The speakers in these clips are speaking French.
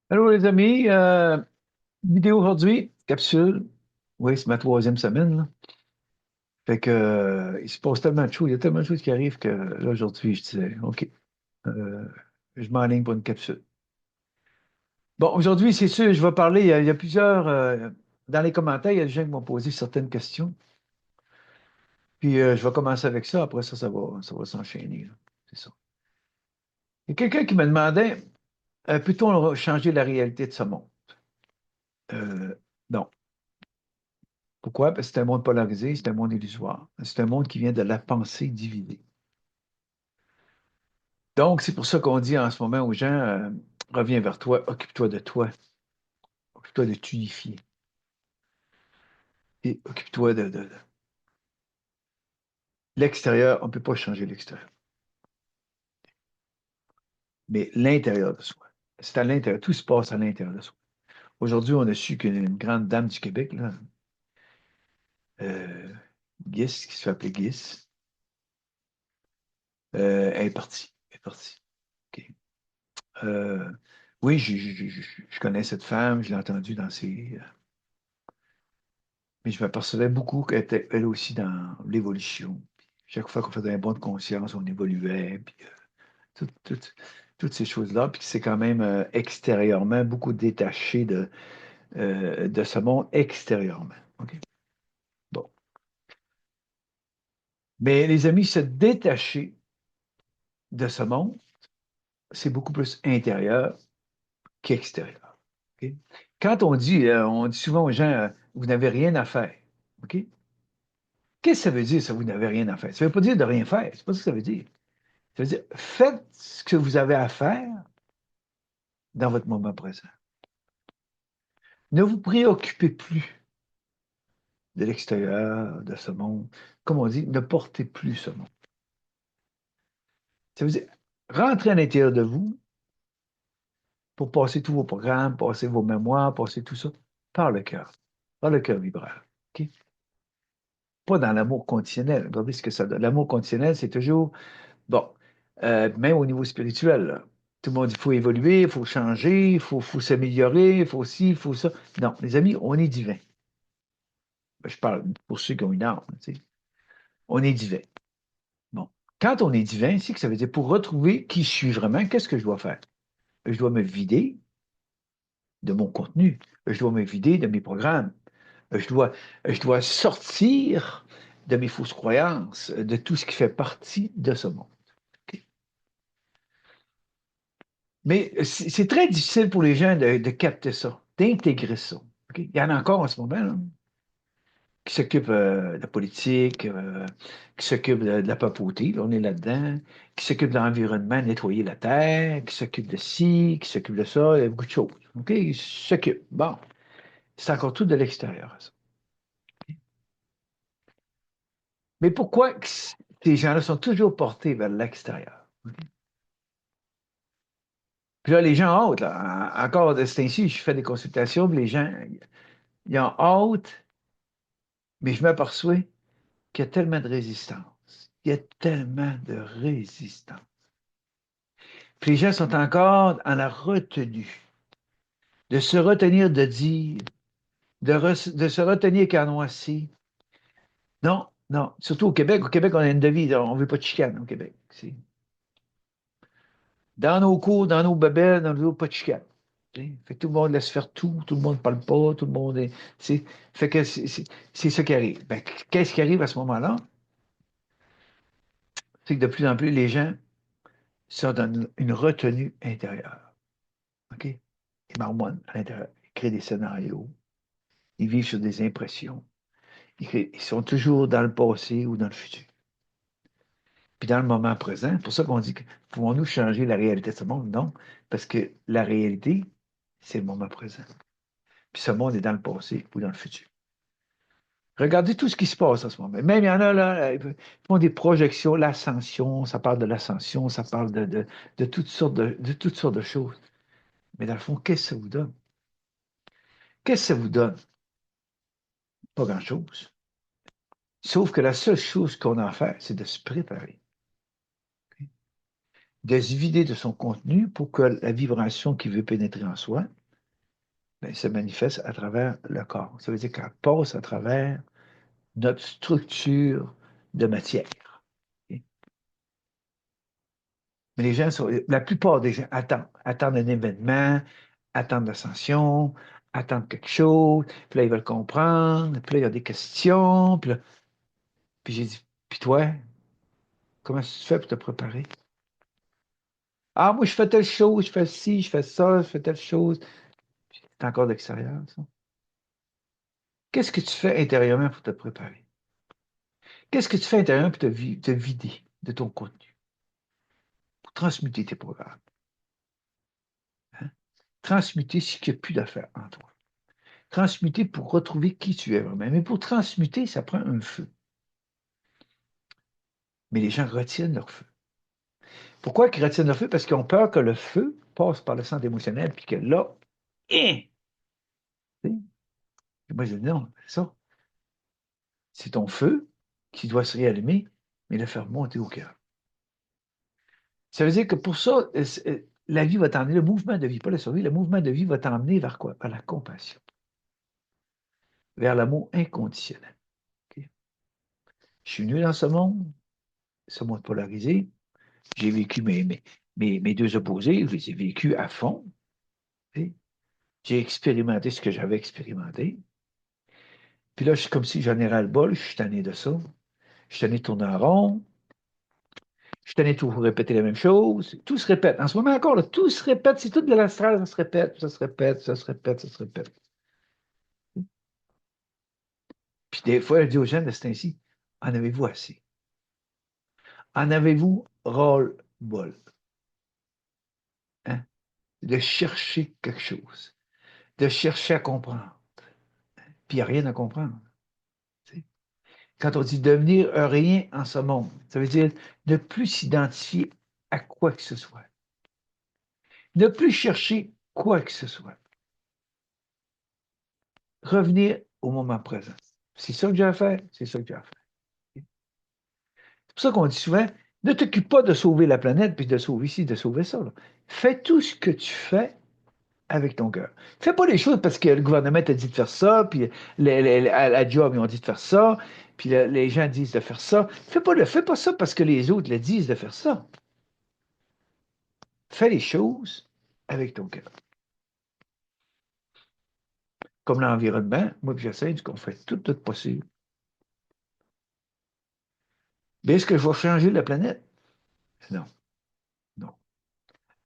Allô les amis, vidéo aujourd'hui, capsule. Oui, c'est ma troisième semaine, là. Fait que, il se passe tellement de choses, il y a tellement de choses qui arrivent que là aujourd'hui, je disais, OK, euh, je m'enligne pour une capsule. Bon, aujourd'hui, c'est sûr, je vais parler, il y a plusieurs, dans les commentaires, il y a des gens qui m'ont posé certaines questions. Puis je vais commencer avec ça, après ça, ça va s'enchaîner, là. C'est ça. Il y a quelqu'un qui me demandait, peut-on changer la réalité de ce monde? Euh, non. Pourquoi? Parce que c'est un monde polarisé, c'est un monde illusoire. C'est un monde qui vient de la pensée divisée. Donc, c'est pour ça qu'on dit en ce moment aux gens, reviens vers toi, occupe-toi de t'unifier et occupe-toi de l'extérieur. On ne peut pas changer l'extérieur, mais l'intérieur de soi. C'est à l'intérieur, tout se passe à l'intérieur de soi. Aujourd'hui, on a su qu'une grande dame du Québec, là, euh, Guis, qui se fait appeler Guis, elle est partie. Elle est partie. OK. Euh, oui, je connais cette femme, je l'ai entendue dans ses, mais je m'apercevais beaucoup qu'elle était elle aussi dans l'évolution. Chaque fois qu'on faisait un bond de conscience, on évoluait, puis tout- tout- toutes ces choses-là, puis que c'est quand même extérieurement beaucoup détaché de ce monde extérieurement. OK? Bon. Mais les amis, se détacher de ce monde, c'est beaucoup plus intérieur qu'extérieur. OK? Quand on dit souvent aux gens, vous n'avez rien à faire. OK? Qu'est-ce que ça veut dire, ça, vous n'avez rien à faire? Ça ne veut pas dire de rien faire. C'est pas ça que ça veut dire. Ça veut dire, faites ce que vous avez à faire dans votre moment présent. Ne vous préoccupez plus de l'extérieur, de ce monde. Comme on dit, ne portez plus ce monde. Ça veut dire, rentrez à l'intérieur de vous pour passer tous vos programmes, passer vos mémoires, passer tout ça par le cœur vibreur. OK? Pas dans l'amour conditionnel. Regardez ce que ça donne. L'amour conditionnel, c'est toujours, bon, même au niveau spirituel, là. Tout le monde dit, il faut évoluer, il faut changer, faut s'améliorer, il faut ci, il faut ça. Non, les amis, on est divin. Ben, je parle pour ceux qui ont une âme, tu sais. On est divin. Bon. Quand on est divin, c'est que ça veut dire pour retrouver qui je suis vraiment, qu'est-ce que je dois faire? Je dois me vider de mon contenu. Je dois me vider de mes programmes. Je dois, je dois sortir de mes fausses croyances, de tout ce qui fait partie de ce monde. OK? Mais c'est très difficile pour les gens de capter ça, d'intégrer ça. OK? Il y en a encore en ce moment, là, qui s'occupe de la politique, qui s'occupe de la papauté, là, on est là-dedans, qui s'occupe de l'environnement, nettoyer la terre, qui s'occupe de ci, qui s'occupe de ça, il y a beaucoup de choses. OK? Ils s'occupent. Bon, c'est encore tout de l'extérieur, ça. Mais pourquoi ces gens-là sont toujours portés vers l'extérieur? OK? Puis là, les gens ont hâte, là. Encore de ce temps-ci, je fais des consultations, puis les gens, ils ont hâte, mais je m'aperçois qu'il y a tellement de résistance. Il y a tellement de résistance. Puis les gens sont encore en la retenue, de se retenir de dire, de se retenir qu'à noisy. Non, non. Surtout au Québec. Au Québec, on a une devise, on ne veut pas de chicane au Québec. Dans nos cours, dans nos babelles, dans nos pas de chicane. Fait que tout le monde laisse faire tout le monde ne parle pas, tout le monde est. Fait que c'est ça qui arrive. Ben, qu'est-ce qui arrive à ce moment-là? C'est que de plus en plus, les gens sont dans une retenue intérieure. OK? Ils marmonnent à l'intérieur. Ils créent des scénarios. Ils vivent sur des impressions. Ils sont toujours dans le passé ou dans le futur. Puis dans le moment présent, c'est pour ça qu'on dit que pouvons-nous changer la réalité de ce monde? Non, parce que la réalité, c'est le moment présent. Puis ce monde est dans le passé ou dans le futur. Regardez tout ce qui se passe en ce moment. Même il y en a là, ils font des projections, l'ascension, ça parle de l'ascension, ça parle de toutes sortes de choses. Mais dans le fond, qu'est-ce que ça vous donne? Qu'est-ce que ça vous donne? Pas grand-chose. Sauf que la seule chose qu'on a à faire, c'est de se préparer, de se vider de son contenu pour que la vibration qui veut pénétrer en soi ben, se manifeste à travers le corps. Ça veut dire qu'elle passe à travers notre structure de matière. OK? Mais les gens sont, la plupart des gens attendent un événement, attendent l'ascension, attendent quelque chose, puis là, ils veulent comprendre, puis là, il y a des questions, puis j'ai dit, puis toi, comment tu fais pour te préparer? Ah, moi, je fais telle chose, je fais ci, je fais ça, je fais telle chose. C'est encore d'extérieur, ça. Qu'est-ce que tu fais intérieurement pour te préparer? Qu'est-ce que tu fais intérieurement pour te vider de ton contenu, pour transmuter tes programmes, hein? Transmuter ce qu'il n'y a plus d'affaires en toi. Transmuter pour retrouver qui tu es vraiment. Mais pour transmuter, ça prend un feu. Mais les gens retiennent leur feu. Pourquoi ils retiennent leur feu? Parce qu'ils ont peur que le feu passe par le centre émotionnel, puis que là, hein, moi, je dis non, c'est ça. C'est ton feu qui doit se réallumer, mais le faire monter au cœur. Ça veut dire que pour ça, la vie va t'emmener, le mouvement de vie, pas la survie, le mouvement de vie va t'emmener vers quoi? Vers la compassion, vers l'amour inconditionnel. OK? Je suis venu dans ce monde polarisé, j'ai vécu mes deux opposés, je les ai vécus à fond. OK? J'ai expérimenté ce que j'avais expérimenté. Puis là, je suis comme si j'en ai ras-le-bol, je suis tanné de ça. Je suis tanné de tourner en rond. Je suis tanné de toujours répéter la même chose. Tout se répète. En ce moment encore, là, tout se répète. C'est tout de l'astral, ça se répète, ça se répète, ça se répète, ça se répète. Puis des fois, elle dit aux jeunes de ce ainsi, en avez-vous assez? En avez-vous ras-le-bol? Hein? De chercher quelque chose, de chercher à comprendre. Puis il n'y a rien à comprendre. Tu sais. Quand on dit devenir un rien en ce monde, ça veut dire ne plus s'identifier à quoi que ce soit. Ne plus chercher quoi que ce soit. Revenir au moment présent. C'est ça que j'ai à faire, c'est ça que j'ai à faire. C'est pour ça qu'on dit souvent, ne t'occupe pas de sauver la planète, puis de sauver ci, de sauver ça. Là. Fais tout ce que tu fais avec ton cœur. Fais pas les choses parce que le gouvernement t'a dit de faire ça, puis à la job, ils ont dit de faire ça, puis les gens disent de faire ça. Fais pas ça parce que les autres le disent de faire ça. Fais les choses avec ton cœur. Comme l'environnement, moi, puis j'essaie qu'on fait tout possible. Mais est-ce que je vais changer la planète? Non, non.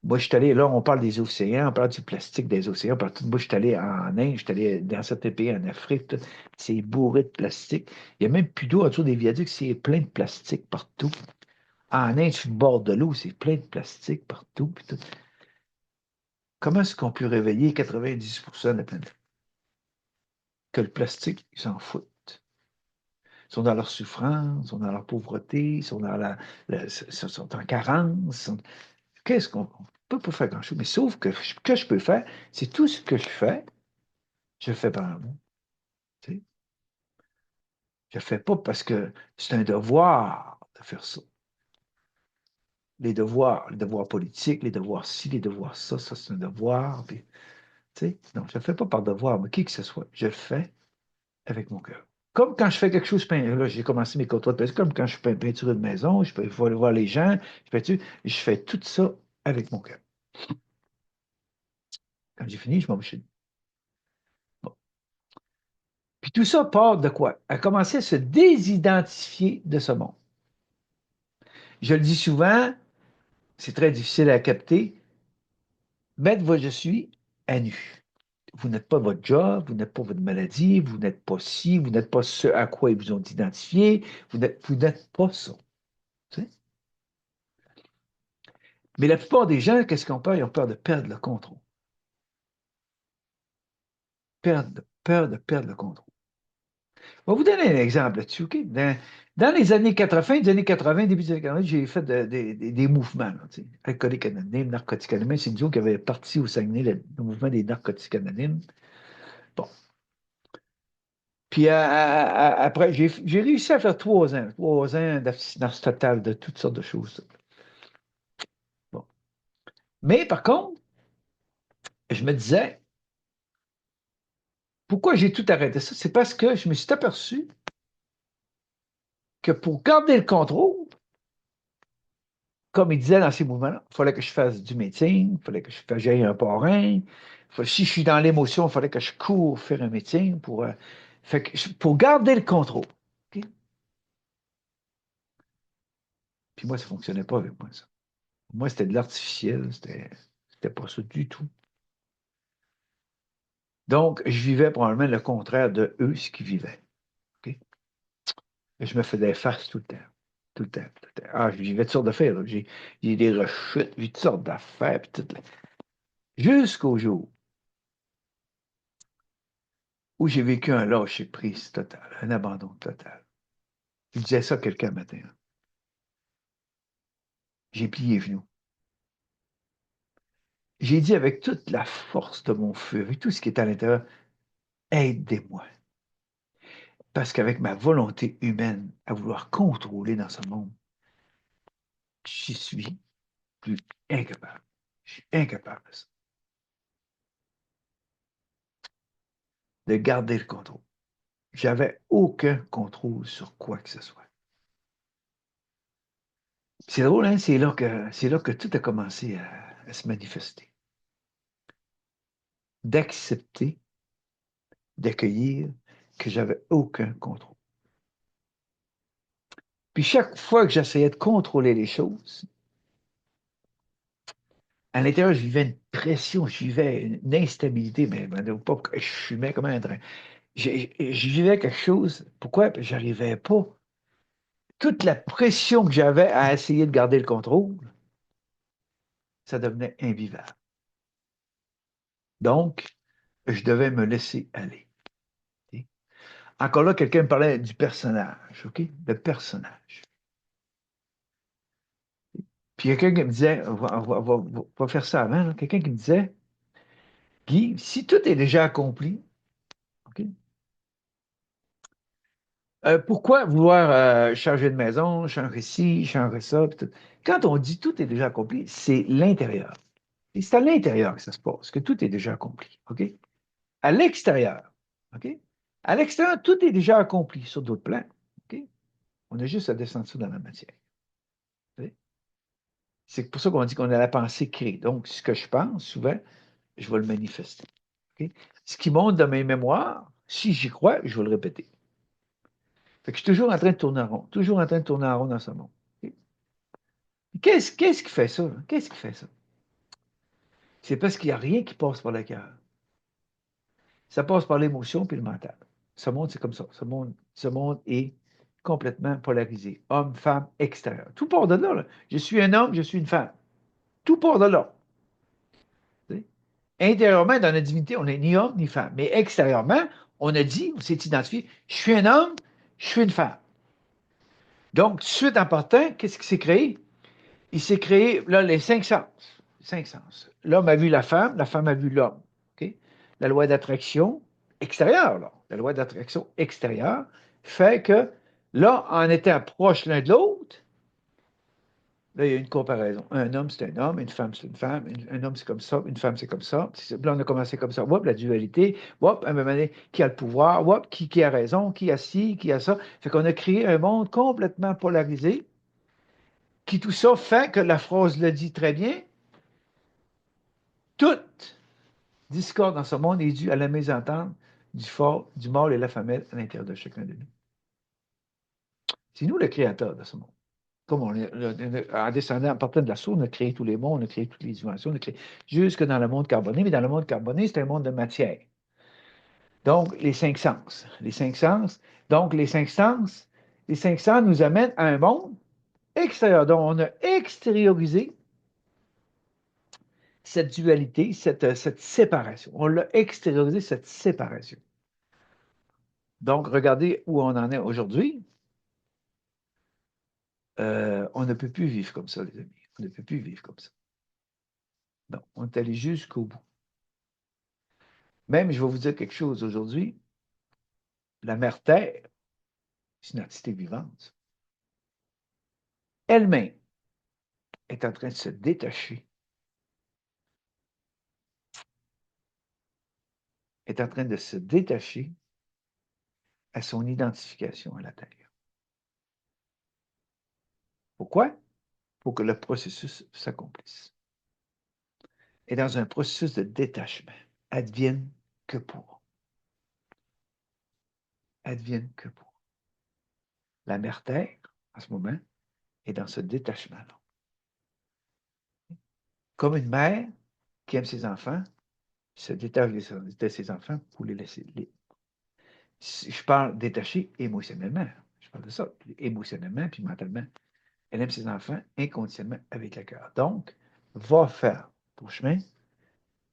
Moi, je suis allé, là, on parle des océans, on parle du plastique des océans. Moi, je suis allé en Inde, je suis allé dans certains pays en Afrique, c'est bourré de plastique. Il n'y a même plus d'eau autour des viaducs, c'est plein de plastique partout. En Inde, sur le bord de l'eau, c'est plein de plastique partout. Comment est-ce qu'on peut réveiller 90% de la planète? Que le plastique, ils s'en foutent. Ils sont dans leur souffrance, ils sont dans leur pauvreté, ils sont sont en carence. Qu'est-ce qu'on ne peut pas faire grand-chose? Mais sauf que ce que je peux faire, c'est tout ce que je le fais par amour. Tu sais. Je ne le fais pas parce que c'est un devoir de faire ça. Les devoirs politiques, les devoirs ci, les devoirs ça, ça c'est un devoir. Puis, tu sais, non, je ne le fais pas par devoir, mais qui que ce soit, je le fais avec mon cœur. Comme quand je fais quelque chose, là, j'ai commencé mes contrats de peinture, comme quand je fais peinture de maison, je peux aller voir les gens, je fais tout ça avec mon cœur. Quand j'ai fini, je m'en vais chez nous. Bon. Puis tout ça part de quoi? À commencer à se désidentifier de ce monde. Je le dis souvent, c'est très difficile à capter. Mettre votre je suis à nu. Vous n'êtes pas votre job, vous n'êtes pas votre maladie, vous n'êtes pas ci, vous n'êtes pas ce à quoi ils vous ont identifié, vous n'êtes pas ça. Tu sais. Mais la plupart des gens, qu'est-ce qu'ils ont peur? Ils ont peur de perdre le contrôle. Peur de perdre le contrôle. Je vais vous donner un exemple là-dessus, OK? Dans les années 80, des années 80, début des années 80, j'ai fait des mouvements, là, tu sais, alcooliques anonymes, narcotiques anonymes. C'est nous qui avait parti au Saguenay, le mouvement des narcotiques anonymes. Bon. Puis après, j'ai réussi à faire 3 ans d'abstinence totale de toutes sortes de choses. Bon. Mais par contre, je me disais, Pourquoi j'ai tout arrêté ça? C'est parce que je me suis aperçu que pour garder le contrôle, comme il disait dans ces mouvements-là, il fallait que je fasse du meeting, il fallait que j'aille un parrain. Si je suis dans l'émotion, il fallait que je cours faire un meeting pour garder le contrôle. OK? Puis moi, ça ne fonctionnait pas avec moi, ça. Moi, c'était de l'artificiel, c'était pas ça du tout. Donc, je vivais probablement le contraire de eux, ce qu'ils vivaient. OK? Et je me faisais face tout le temps. Tout le temps, tout le temps. Ah, je vivais toutes sortes d'affaires. Là. J'ai des rechutes, j'ai toutes sortes d'affaires. Puis jusqu'au jour où j'ai vécu un lâcher-prise total, un abandon total. Je disais ça à quelqu'un un matin. Là. J'ai plié les genoux. J'ai dit avec toute la force de mon feu, avec tout ce qui est à l'intérieur, aidez-moi. Parce qu'avec ma volonté humaine à vouloir contrôler dans ce monde, j'y suis plus incapable. Je suis incapable de garder le contrôle. J'avais aucun contrôle sur quoi que ce soit. C'est drôle, hein? C'est là que tout a commencé à se manifester. D'accepter, d'accueillir que j'avais aucun contrôle. Puis chaque fois que j'essayais de contrôler les choses, à l'intérieur, je vivais une pression, je vivais une instabilité, mais pas je fumais comme un train. Je vivais quelque chose. Pourquoi? Parce que j'arrivais pas. Toute la pression que j'avais à essayer de garder le contrôle, ça devenait invivable. Donc, je devais me laisser aller. Okay? Encore là, quelqu'un me parlait du personnage, OK? Le personnage. Puis quelqu'un qui me disait, on va faire ça avant, là. Quelqu'un qui me disait, Guy, si tout est déjà accompli, OK? Pourquoi vouloir changer de maison, changer ci, changer ça? Tout. Quand on dit tout est déjà accompli, c'est l'intérieur. Et c'est à l'intérieur que ça se passe, que tout est déjà accompli. OK? À l'extérieur, OK? À l'extérieur, tout est déjà accompli sur d'autres plans. OK? On a juste à descendre ça dans la matière. C'est pour ça qu'on dit qu'on a la pensée créée. Donc, ce que je pense, souvent, je vais le manifester. OK? Ce qui monte dans mes mémoires, si j'y crois, je vais le répéter. Fait que je suis toujours en train de tourner en rond, toujours en train de tourner en rond dans ce monde. OK? Qu'est-ce qui fait ça? Qu'est-ce qui fait ça? C'est parce qu'il n'y a rien qui passe par le cœur. Ça passe par l'émotion puis le mental. Ce monde, c'est comme ça. Ce monde est complètement polarisé. Homme, femme, extérieur. Tout part de là, là. Je suis un homme, je suis une femme. Tout part de là. Intérieurement, dans notre divinité, on n'est ni homme ni femme. Mais extérieurement, on a dit, on s'est identifié, je suis un homme, je suis une femme. Donc, tout de suite en partant, qu'est-ce qui s'est créé? Il s'est créé, là, les cinq sens. Cinq sens. L'homme a vu la femme a vu l'homme. OK? La loi d'attraction extérieure, là, la loi d'attraction extérieure fait que, là, en étant proches l'un de l'autre, là, il y a une comparaison. Un homme, c'est un homme, une femme, c'est une femme, un homme, c'est comme ça, une femme, c'est comme ça. Là, on a commencé comme ça. Hop, la dualité. Hop, à un moment donné, qui a le pouvoir? Hop, qui a raison? Qui a ci? Qui a ça? Fait qu'on a créé un monde complètement polarisé, qui tout ça fait que la phrase le dit très bien, toute discorde dans ce monde est due à la mésentente du mâle et la femelle à l'intérieur de chacun de nous. C'est nous le créateur de ce monde. Comme en descendant, en partant de la source, on a créé tous les mondes, on a créé toutes les dimensions, on a créé jusque dans le monde carboné, mais dans le monde carboné, c'est un monde de matière. Donc, les cinq sens. Les cinq sens. Donc, les cinq sens nous amènent à un monde extérieur. Donc, on a extériorisé cette dualité, cette séparation. On l'a extériorisé, cette séparation. Donc, regardez où on en est aujourd'hui. On ne peut plus vivre comme ça, les amis. On ne peut plus vivre comme ça. Non, on est allé jusqu'au bout. Même, je vais vous dire quelque chose aujourd'hui, la mère Terre, c'est une entité vivante, elle-même est en train de se détacher est en train de se détacher à son identification à la Terre. Pourquoi? Pour que le processus s'accomplisse. Et dans un processus de détachement, advienne que pour. Advienne que pour. La mère Terre, en ce moment, est dans ce détachement-là. Comme une mère qui aime ses enfants, se détache de ses enfants pour les laisser libres. Je parle détaché émotionnellement. Je parle de ça, émotionnellement puis mentalement. Elle aime ses enfants inconditionnellement avec le cœur. Donc, va faire ton chemin,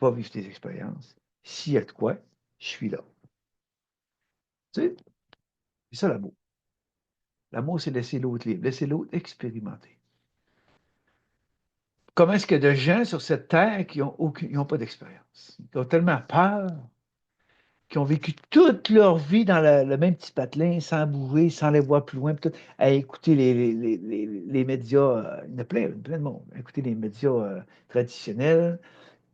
va vivre tes expériences. S'il y a de quoi, je suis là. Tu sais, c'est ça l'amour. L'amour, c'est laisser l'autre libre, laisser l'autre expérimenter. Comment est-ce qu'il y a de gens sur cette terre qui n'ont pas d'expérience? Qui ont tellement peur, qui ont vécu toute leur vie dans le même petit patelin, sans bouger, sans les voir plus loin, tout, à écouter les médias, il y en a plein de monde, à écouter les médias traditionnels,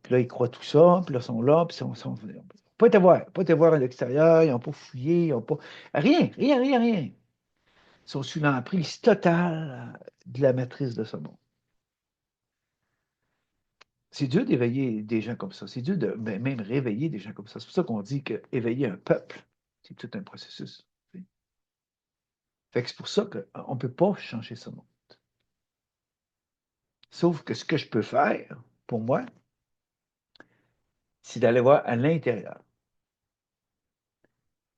puis là, ils croient tout ça, puis là, ils sont là, puis ils sont pas été voir à l'extérieur, ils n'ont pas fouillé, ils n'ont pas... Rien, rien, rien, rien. Ils sont sous l'emprise totale de la matrice de ce monde. C'est dur d'éveiller des gens comme ça. C'est dur de même réveiller des gens comme ça. C'est pour ça qu'on dit qu'éveiller un peuple, c'est tout un processus. Fait que c'est pour ça qu'on ne peut pas changer ce monde. Sauf que ce que je peux faire, pour moi, c'est d'aller voir à l'intérieur.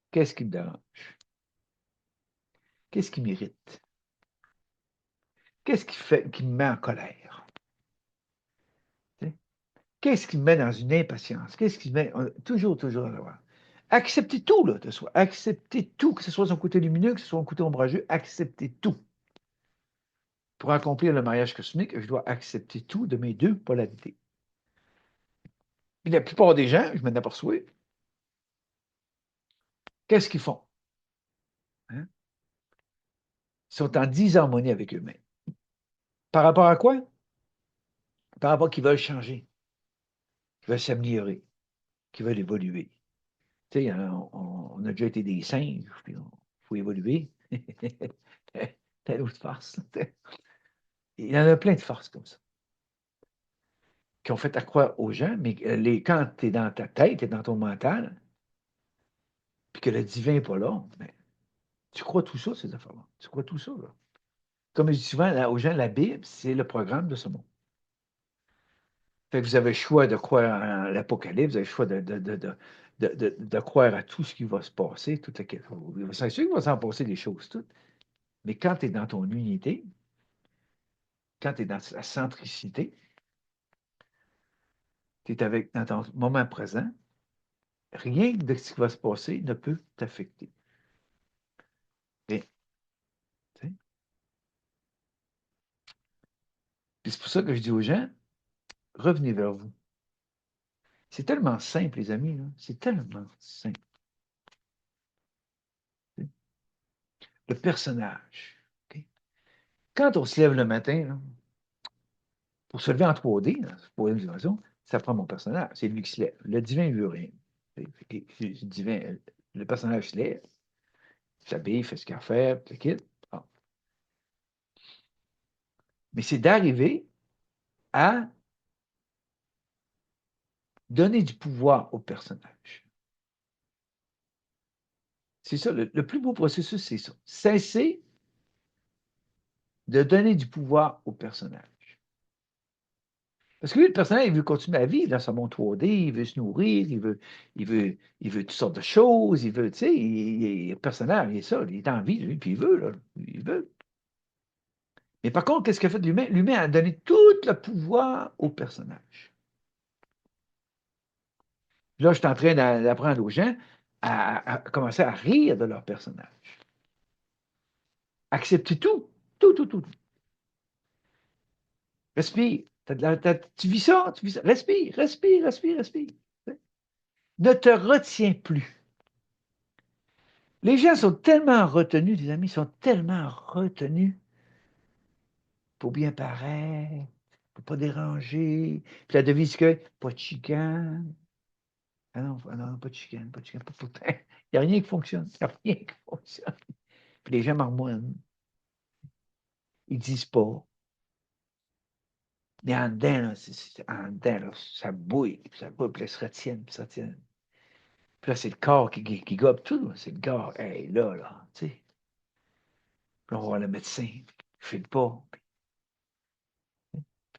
Qu'est-ce qui me dérange? Qu'est-ce qui m'irrite? Qu'est-ce qui me met en colère? Qu'est-ce qui me met dans une impatience? Qu'est-ce qui me met toujours à voir? Accepter tout, là, de soi. Accepter tout, que ce soit son côté lumineux, que ce soit son côté ombrageux, accepter tout. Pour accomplir le mariage cosmique, je dois accepter tout de mes deux polarités. Et la plupart des gens, je m'en aperçois, qu'est-ce qu'ils font? Hein? Ils sont en disharmonie avec eux-mêmes. Par rapport à quoi? Par rapport à qu'ils veulent changer, qu'ils veulent s'améliorer, qu'ils veulent évoluer. Tu sais, on a déjà été des singes, puis il faut évoluer. Telle autre farce. Il y en a plein de farces comme ça, qui ont fait à croire aux gens, mais quand tu es dans ta tête, tu es dans ton mental, puis que le divin n'est pas là, ben, tu crois tout ça, ces affaires-là. Tu crois tout ça, là. Comme je dis souvent aux gens, la Bible, c'est le programme de ce monde. Fait que vous avez le choix de croire en l'Apocalypse, vous avez le choix de croire à tout ce qui va se passer, tout c'est sûr qu'il va s'en passer des choses toutes. Mais quand tu es dans ton unité, quand tu es dans la centricité, tu es dans ton moment présent, rien de ce qui va se passer ne peut t'affecter. Rien. T'sais. Puis c'est pour ça que je dis aux gens, revenez vers vous. C'est tellement simple, les amis, là. C'est tellement simple. T'sais. Le personnage. Okay? Quand on se lève le matin, là, pour se lever en 3D, là, troisième dimension, ça prend mon personnage. C'est lui qui se lève. Le divin ne veut rien. Le divin, le personnage se lève, s'habille, fait ce qu'il a à faire, le quitte. Bon. Mais c'est d'arriver à donner du pouvoir au personnage. C'est ça, le plus beau processus, c'est ça. Cesser de donner du pouvoir au personnage. Parce que lui, le personnage, il veut continuer à vivre dans ce monde 3D, il veut se nourrir, il veut toutes sortes de choses, il veut, tu sais, le personnage, il est ça, il est en vie, lui, puis il veut, là, il veut. Mais par contre, qu'est-ce qu'il a fait de l'humain? L'humain a donné tout le pouvoir au personnage. Là, je suis en train d'apprendre aux gens à commencer à rire de leur personnage. Accepter tout, tout, tout, tout. Respire. Tu vis ça, tu vis ça. Respire, respire, respire, respire. Ne te retiens plus. Les gens sont tellement retenus, les amis, sont tellement retenus pour bien paraître, pour pas déranger. Puis la devise que pas de chicane. Ah non, ah non, pas de chicane, pas de chicane, pas pourtant. Il n'y a rien qui fonctionne. Il n'y a rien qui fonctionne. Puis les gens marmonnent. Ils disent pas. Mais en dedans, là, en dedans, là, ça bouille, puis là, ils se retiennent, puis se retiennent. Puis là, c'est le corps qui gobe tout. C'est le corps. Hey, là, tu sais. Puis on va voir le médecin. Il ne file pas.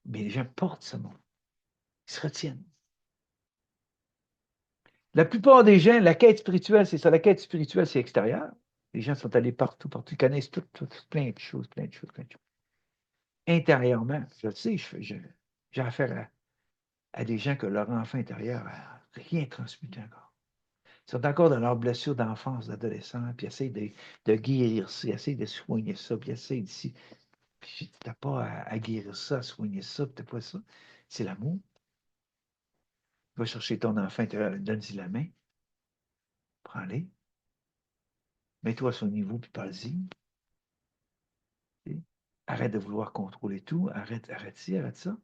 Mais les gens portent ce mot. Ils se retiennent. La plupart des gens, la quête spirituelle, c'est ça. La quête spirituelle, c'est extérieur. Les gens sont allés partout, partout. Ils connaissent plein de choses, plein de choses, plein de choses. Intérieurement, je le sais, j'ai affaire à des gens que leur enfant intérieur n'a rien transmuté encore. Ils sont encore dans leurs blessures d'enfance, d'adolescent, puis essayent de guérir ça, ils essayent de soigner ça, puis essayent d'ici. Puis tu n'as pas à guérir ça, à soigner ça, puis tu n'as pas ça. C'est l'amour. Va chercher ton enfant intérieur, donne-y la main, prends-les, mets-toi à son niveau, puis parle-y. Arrête de vouloir contrôler tout, arrête ci, arrête ça.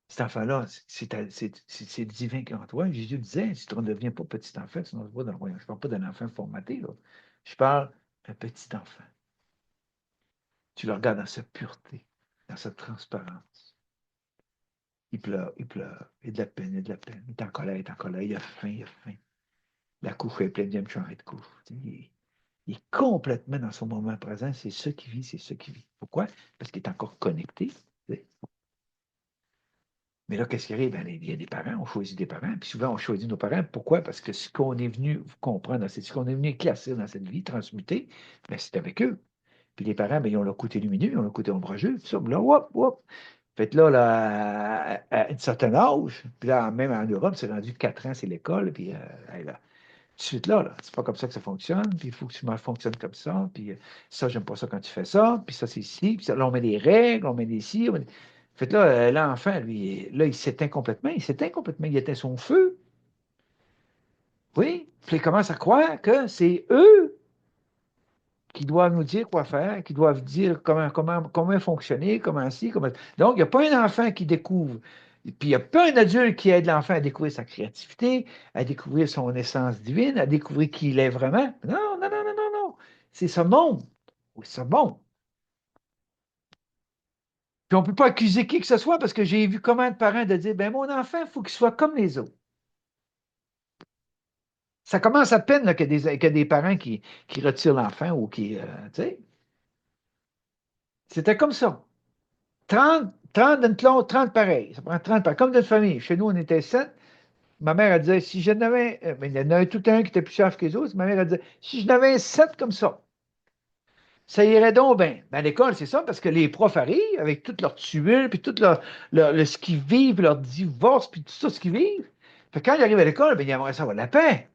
Cet enfant-là, c'est divin qui est en toi. Jésus disait, si tu ne deviens pas petit enfant, tu n'entres pas dans le royaume. Je ne parle pas d'un enfant formaté, là. Je parle d'un petit enfant. Tu le regardes dans sa pureté, dans sa transparence. Il pleure, il pleure, il a de la peine, il a de la peine. Il est en colère, il est en colère, il a faim, il a faim. La couche est pleine, il aime changer de couche. Il est complètement dans son moment présent, c'est ce qu'il vit, c'est ce qu'il vit. Pourquoi? Parce qu'il est encore connecté. Mais là, qu'est-ce qui arrive? Ben, il y a des parents, on choisit des parents, puis souvent on choisit nos parents. Pourquoi? Parce que ce qu'on est venu comprendre, ce qu'on est venu éclaircir dans cette vie, transmuter, ben, c'est avec eux. Puis les parents, ben, ils ont le côté lumineux, ils ont le côté ombrageux, tout ça. Là, hop, hop. Fait que là, à un certain âge, puis là, même en Europe, c'est rendu 4 ans, c'est l'école, puis là, tout de suite là, c'est pas comme ça que ça fonctionne, puis il faut que tu fonctionnes comme ça, puis ça, j'aime pas ça quand tu fais ça, puis ça, c'est ici, puis ça, là, on met des règles, on met des ci, Fait que là, l'enfant, lui, là, il s'éteint complètement, il éteint son feu, oui, puis il commence à croire que c'est eux qui doivent nous dire quoi faire, qui doivent dire comment fonctionner, comment ci, comment... Donc, il n'y a pas un enfant qui découvre, puis il n'y a pas un adulte qui aide l'enfant à découvrir sa créativité, à découvrir son essence divine, à découvrir qui il est vraiment. Non, non, non, non, non, non. C'est ce monde. Oui, ce monde. Puis on ne peut pas accuser qui que ce soit parce que j'ai vu combien de parents de dire, ben mon enfant, il faut qu'il soit comme les autres. Ça commence à peine là, qu'il y a des parents qui retirent l'enfant ou qui, tu sais, c'était comme ça. 30 d'une clone, 30 pareils. Ça prend 30 pareils. Comme d'une famille. Chez nous, on était 7. Ma mère, elle disait, si je n'avais, mais il y en avait tout un qui était plus cher que les autres. Ma mère, elle disait, si je n'avais 7 comme ça irait donc bien. Ben, à l'école, c'est ça, parce que les profs arrivent avec toute leur tumulte, puis tout ce qu'ils vivent, leur divorce, puis tout ça, ce qu'ils vivent. Fait que quand ils arrivent à l'école, ben, ils aimeraient ça avoir la paix.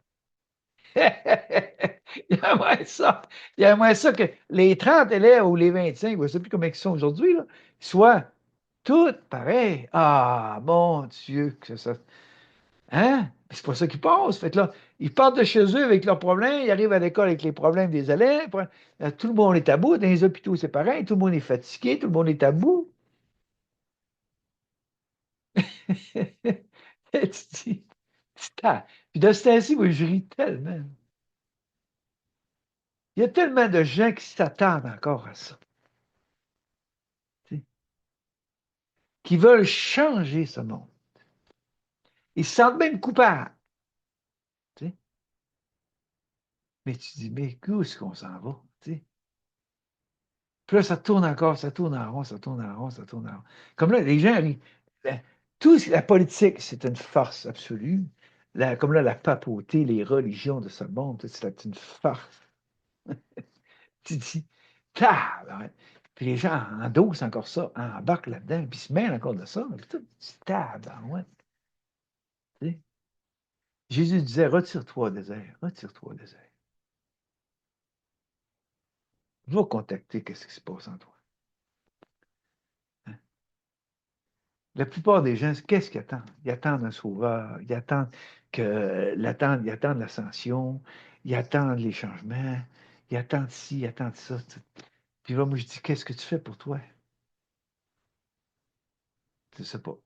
Il aimerait ça. Il aimerait ça que les 30 élèves ou les 25, je ne sais plus comment ils sont aujourd'hui, là, soient toutes pareilles. Ah, mon Dieu, que ça. Hein? C'est pas ça qu'ils passent. Fait que là, ils partent de chez eux avec leurs problèmes, ils arrivent à l'école avec les problèmes des élèves. Tout le monde est à bout. Dans les hôpitaux, c'est pareil. Tout le monde est fatigué, tout le monde est à bout. Et tu dis, puis de ce temps-ci, moi, je ris tellement. Il y a tellement de gens qui s'attendent encore à ça, tu sais, qui veulent changer ce monde. Ils se sentent même coupables. Tu sais. Mais tu dis, mais où est-ce qu'on s'en va? Tu sais? Puis là, ça tourne encore, ça tourne en rond, ça tourne en rond, ça tourne en rond. Comme là, les gens, la, la politique, c'est une farce absolue. Comme là, la papauté, les religions de ce monde, c'est une farce. Tu dis, tabarouette. Puis les gens endossent encore ça, embarquent là-dedans, puis se mêlent encore de ça. Puis tout, tabarouette. Tu sais. Jésus disait, retire-toi au désert, retire-toi au désert. Va contacter qu'est-ce qui se passe en toi. Hein? La plupart des gens, qu'est-ce qu'ils attendent? Ils attendent un sauveur, ils attendent l'ascension, ils attendent les changements, ils attendent ci, ils attendent ça. Puis là, moi, je dis, qu'est-ce que tu fais pour toi? Je ne sais pas.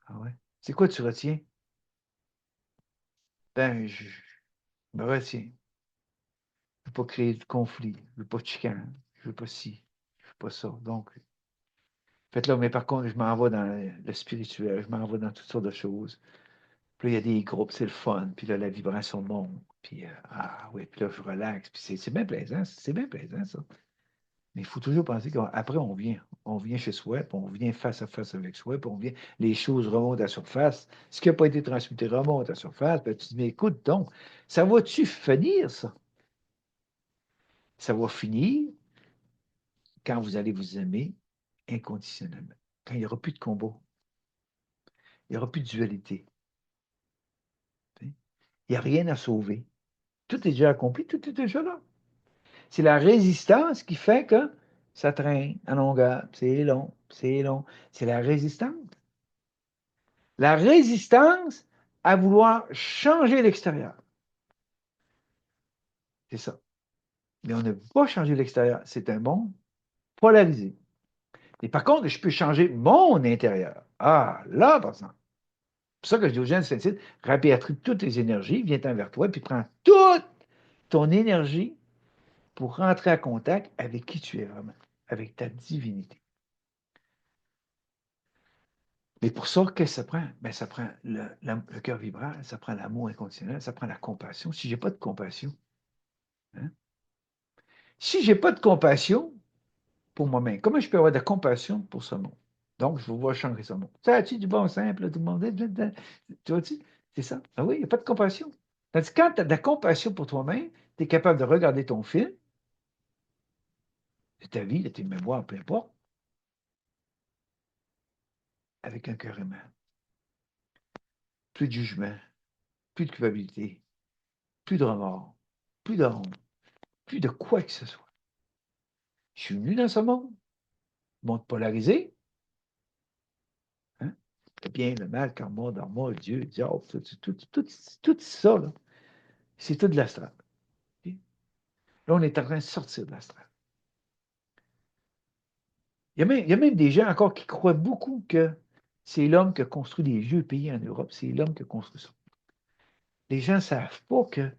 Ah C'est quoi tu retiens? Ben, je me retiens. Je veux pas créer de conflit. Je veux pas de chicane. Je veux pas ci. Je veux pas ça. Donc, fait là, mais par contre, je m'en vais dans le spirituel. Je m'en vais dans toutes sortes de choses. Puis là, il y a des groupes, c'est le fun. Puis là, la vibration monte. Puis, ah oui, puis là, je relaxe. Puis c'est bien plaisant. C'est bien plaisant, ça. Mais il faut toujours penser qu'après, on vient chez soi, puis on vient face à face avec soi, puis on vient, les choses remontent à la surface. Ce qui n'a pas été transmuté remonte à la surface. Puis tu te dis, mais écoute donc, ça va-tu finir, ça? Ça va finir quand vous allez vous aimer inconditionnellement. Quand il n'y aura plus de combat, il n'y aura plus de dualité. Il n'y a rien à sauver. Tout est déjà accompli, tout est déjà là. C'est la résistance qui fait que ça traîne en longueur. C'est long, c'est long. C'est la résistance. La résistance à vouloir changer l'extérieur. C'est ça. Mais on ne peut pas changer l'extérieur. C'est un monde polarisé. Et par contre, je peux changer mon intérieur. Ah, là, par exemple. C'est pour ça que je dis aux gens, c'est rapatrie toutes tes énergies, viens-t'en vers toi, puis prends toute ton énergie pour rentrer en contact avec qui tu es vraiment, avec ta divinité. Mais pour ça, qu'est-ce que ça prend? Ben, ça prend le cœur vibrant, ça prend l'amour inconditionnel, ça prend la compassion. Si je n'ai pas de compassion, hein? Si je n'ai pas de compassion pour moi-même, comment je peux avoir de la compassion pour ce monde? Donc, je vais voir changer ce monde. Ça a-tu du bon simple, tout le monde? Tu vois-tu? C'est ça. Ah oui, il n'y a pas de compassion. Tandis que quand tu as de la compassion pour toi-même, tu es capable de regarder ton film, de ta vie, de tes mémoires, peu importe, avec un cœur humain. Plus de jugement, plus de culpabilité, plus de remords, plus de honte, plus de quoi que ce soit. Je suis venu dans ce monde polarisé, hein? Le bien, le mal, karma, dharma, Dieu, diable, tout ça, là, c'est tout de l'astral. Okay? Là, on est en train de sortir de l'astral. Il y a même des gens encore qui croient beaucoup que c'est l'homme qui a construit les vieux pays en Europe, c'est l'homme qui a construit ça. Les gens ne savent pas que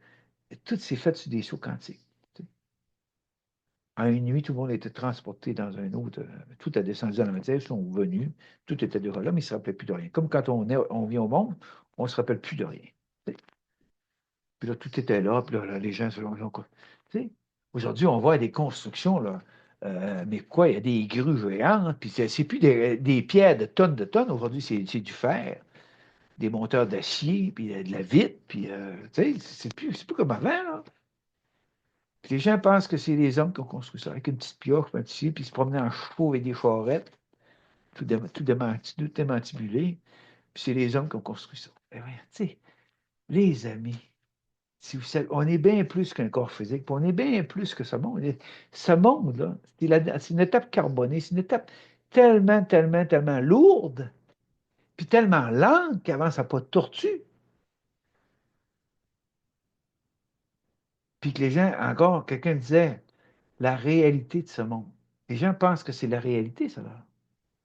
tout s'est fait sur des sauts quantiques. En une nuit, tout le monde était transporté dans un autre. Tout a descendu dans la matière, ils sont venus, tout était déjà là, mais ils ne se rappelaient plus de rien. Comme quand on vient au monde, on ne se rappelle plus de rien. Puis là, tout était là, puis là, les gens se l'ont. Aujourd'hui, on voit des constructions, là. Mais quoi, il y a des grues géantes, puis c'est plus des pierres de tonnes. Aujourd'hui, c'est du fer, des monteurs d'acier, puis de la vitre, puis c'est plus comme avant, là. Puis les gens pensent que c'est les hommes qui ont construit ça, avec une petite pioche, un petit, puis ils se promenaient en chevaux avec des charrettes, tout démantibulé, puis c'est les hommes qui ont construit ça. Eh bien, tu sais, les amis, si vous savez, on est bien plus qu'un corps physique, puis on est bien plus que ce monde. Ce monde-là, c'est une étape carbonée, c'est une étape tellement, tellement, tellement lourde, puis tellement lente qu'avance à pas de tortue, puis que les gens, encore, quelqu'un disait, la réalité de ce monde. Les gens pensent que c'est la réalité, ça, là.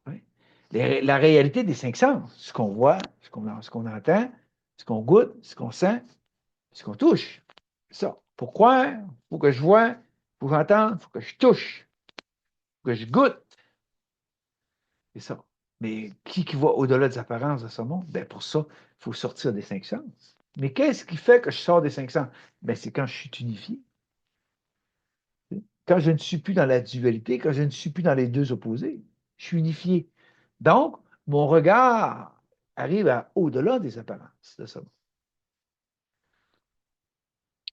Oui. La réalité des cinq sens, ce qu'on voit, ce qu'on entend, ce qu'on goûte, ce qu'on sent, ce qu'on touche. C'est ça. Pour croire, il faut que je vois, pour j'entende, il faut que je touche, il faut que je goûte. C'est ça. Mais qui va au-delà des apparences de ce monde? Ben pour ça, il faut sortir des cinq sens. Mais qu'est-ce qui fait que je sors des cinq sens? Ben c'est quand je suis unifié. Quand je ne suis plus dans la dualité, quand je ne suis plus dans les deux opposés, je suis unifié. Donc, mon regard arrive au-delà des apparences de ça.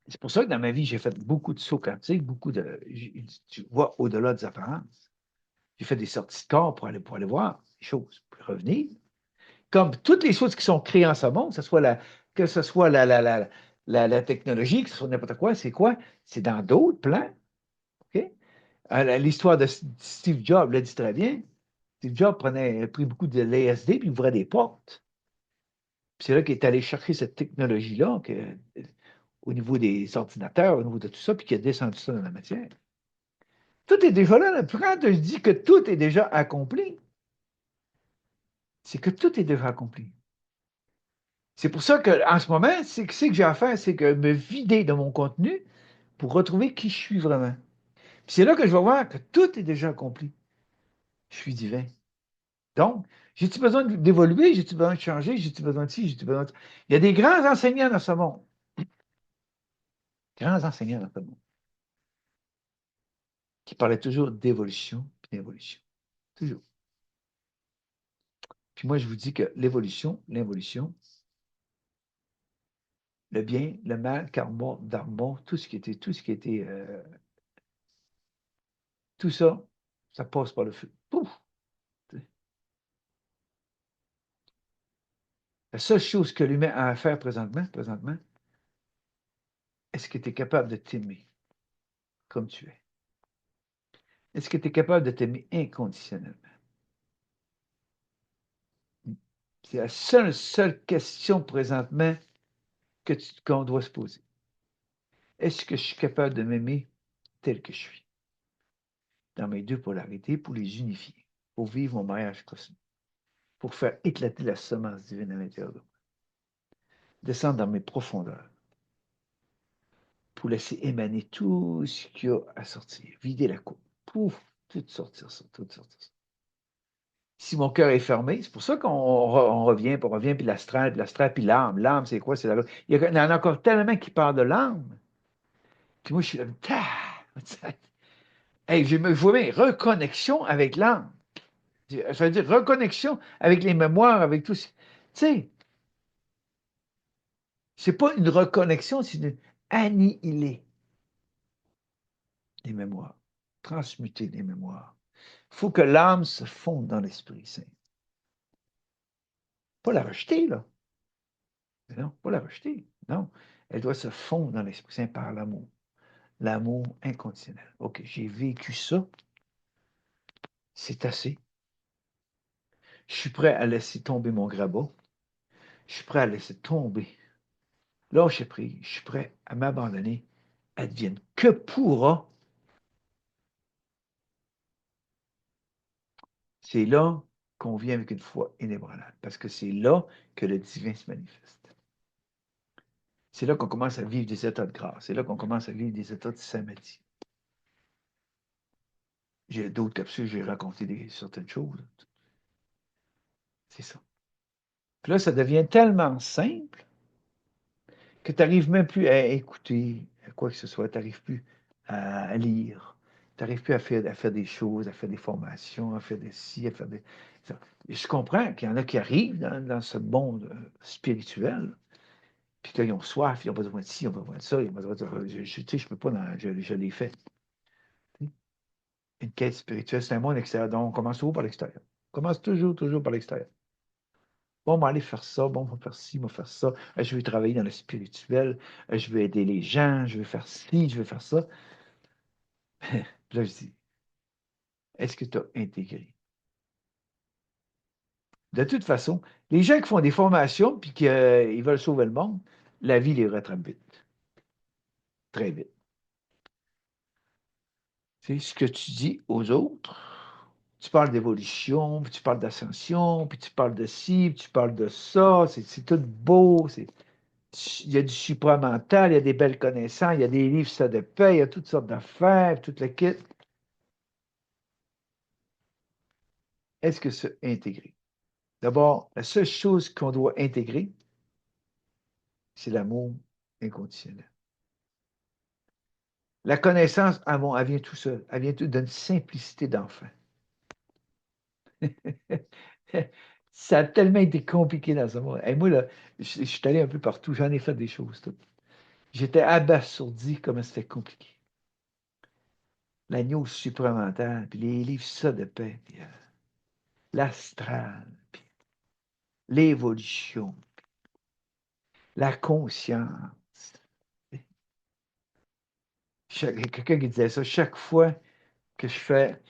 C'est pour ça que dans ma vie, j'ai fait beaucoup de sauts quantiques, tu vois au-delà des apparences. J'ai fait des sorties de corps pour aller voir les choses, pour revenir. Comme toutes les choses qui sont créées en ce monde, que ce soit la technologie, que ce soit n'importe quoi, c'est quoi? C'est dans d'autres plans. OK? L'histoire de Steve Jobs le dit très bien. Steve Jobs a pris beaucoup de l'ASD puis il ouvrait des portes. Puis c'est là qu'il est allé chercher cette technologie-là au niveau des ordinateurs, au niveau de tout ça, puis qu'il a descendu ça dans la matière. Tout est déjà là. Quand je dis que tout est déjà accompli, c'est que tout est déjà accompli. C'est pour ça qu'en ce moment, c'est que j'ai à faire, c'est que me vider de mon contenu pour retrouver qui je suis vraiment. Puis c'est là que je vais voir que tout est déjà accompli. Je suis divin. Donc, j'ai-tu besoin d'évoluer? J'ai-tu besoin de changer? J'ai-tu besoin de ci? J'ai-tu besoin de... Il y a des grands enseignants dans ce monde. Grands enseignants dans ce monde. Qui parlaient toujours d'évolution et d'évolution. Toujours. Puis moi, je vous dis que l'évolution, l'involution, le bien, le mal, karma, dharma, tout ce qui était, tout ça, ça passe par le feu. Pouf! La seule chose que l'humain a à faire présentement, est-ce que tu es capable de t'aimer comme tu es? Est-ce que tu es capable de t'aimer inconditionnellement? C'est la seule question présentement qu'on doit se poser. Est-ce que je suis capable de m'aimer tel que je suis? Dans mes deux polarités pour les unifier, pour vivre mon mariage cosmique, pour faire éclater la semence divine à l'intérieur de moi, descendre dans mes profondeurs, pour laisser émaner tout ce qu'il y a à sortir, vider la coupe, pouf, tout sortir ça, tout sortir ça. Si mon cœur est fermé, c'est pour ça qu'on revient, puis l'astral, puis l'âme. L'âme, c'est quoi? Il y en a encore tellement qui parlent de l'âme. Puis moi, je suis là, hey, je vois bien, reconnexion avec l'âme. Ça veut dire reconnexion avec les mémoires, avec tout. Tu sais, c'est pas une reconnexion, c'est une annihiler les mémoires, transmuter les mémoires. Il faut que l'âme se fonde dans l'Esprit Saint. Pas la rejeter, là. Non, pas la rejeter. Non. Elle doit se fondre dans l'Esprit Saint par l'amour. L'amour inconditionnel. OK, j'ai vécu ça. C'est assez. Je suis prêt à laisser tomber mon grabat. Je suis prêt à laisser tomber. Lâcher prise. Je suis prêt à m'abandonner. Advienne que pourra. C'est là qu'on vient avec une foi inébranlable. Parce que c'est là que le divin se manifeste. C'est là qu'on commence à vivre des états de grâce. C'est là qu'on commence à vivre des états de samadhi. J'ai d'autres capsules, j'ai raconté certaines choses. C'est ça. Puis là, ça devient tellement simple que tu n'arrives même plus à écouter quoi que ce soit. Tu n'arrives plus à lire. Tu n'arrives plus à faire des choses, à faire des formations, à faire des ci, à faire des... Ça. Et je comprends qu'il y en a qui arrivent dans ce monde spirituel, puis qu'ils ont soif, ils ont besoin de ci, ils ont besoin de ça, ils ont besoin de... Tu sais, je peux pas, je l'ai fait. Une quête spirituelle, c'est un monde extérieur. Donc, on commence toujours par l'extérieur. On commence toujours par l'extérieur. Bon, on va aller faire ça, bon, on va faire ci, on va faire ça. Je vais travailler dans le spirituel, je vais aider les gens, je vais faire ci, je vais faire ça. Là, je dis, est-ce que tu as intégré? De toute façon, les gens qui font des formations puis qui veulent sauver le monde, la vie les rattrape vite, très vite. C'est ce que tu dis aux autres. Tu parles d'évolution, puis tu parles d'ascension, puis tu parles de ci, puis tu parles de ça. C'est tout beau. Il y a du supramental, il y a des belles connaissances, il y a des livres, ça de paix, il y a toutes sortes d'affaires, toute la kit. Est-ce que c'est intégré? D'abord, la seule chose qu'on doit intégrer, c'est l'amour inconditionnel. La connaissance, elle vient tout seul. Elle vient d'une simplicité d'enfant. Ça a tellement été compliqué dans ce monde. Et moi, là, je suis allé un peu partout, j'en ai fait des choses. Toutes. J'étais abasourdi comment c'était compliqué. L'agneau supramental, puis les livres ça de paix, puis l'astral, puis l'évolution, la conscience. Quelqu'un qui disait ça, chaque fois que je fais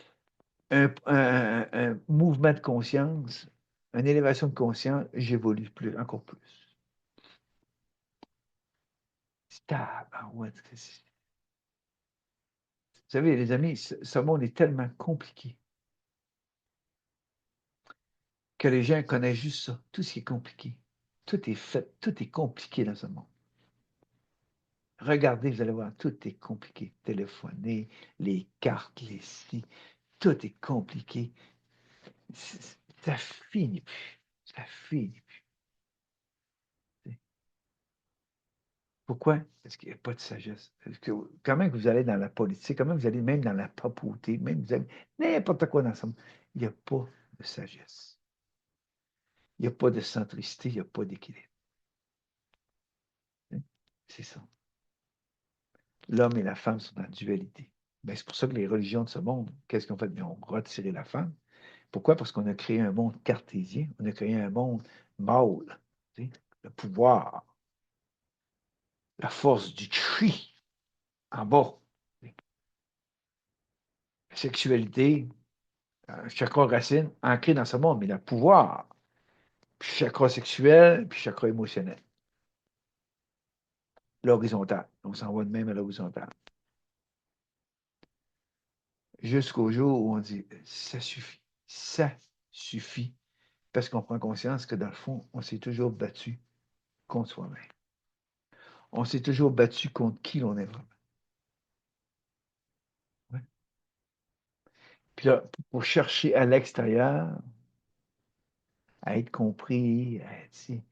un mouvement de conscience, une élévation de conscience, j'évolue plus, encore plus. Tabarouette. Vous savez, les amis, ce monde est tellement compliqué que les gens connaissent juste ça, tout ce qui est compliqué. Tout est fait, tout est compliqué dans ce monde. Regardez, vous allez voir, tout est compliqué. Téléphoner, les cartes, les si, tout est compliqué. Ça finit plus. Ça finit plus. Pourquoi? Parce qu'il n'y a pas de sagesse. Parce que, comment que vous allez dans la politique, comment vous allez même dans la papauté, même vous allez n'importe quoi dans ça, il n'y a pas de sagesse. Il n'y a pas de centricité, il n'y a pas d'équilibre. C'est ça. L'homme et la femme sont en dualité. Ben, c'est pour ça que les religions de ce monde, qu'est-ce qu'ils ont fait? Ils ont retiré la femme. Pourquoi? Parce qu'on a créé un monde cartésien, on a créé un monde mâle. Le pouvoir, la force du tri en bas. La sexualité, chakra racine, ancré dans ce monde, mais le pouvoir, puis chakra sexuel, puis chakra émotionnel. L'horizontale. On s'en va de même à l'horizontale. Jusqu'au jour où on dit, ça suffit. Ça suffit. Parce qu'on prend conscience que dans le fond, on s'est toujours battu contre soi-même. On s'est toujours battu contre qui l'on est vraiment. Ouais. Puis là, pour chercher à l'extérieur, à être compris, à être...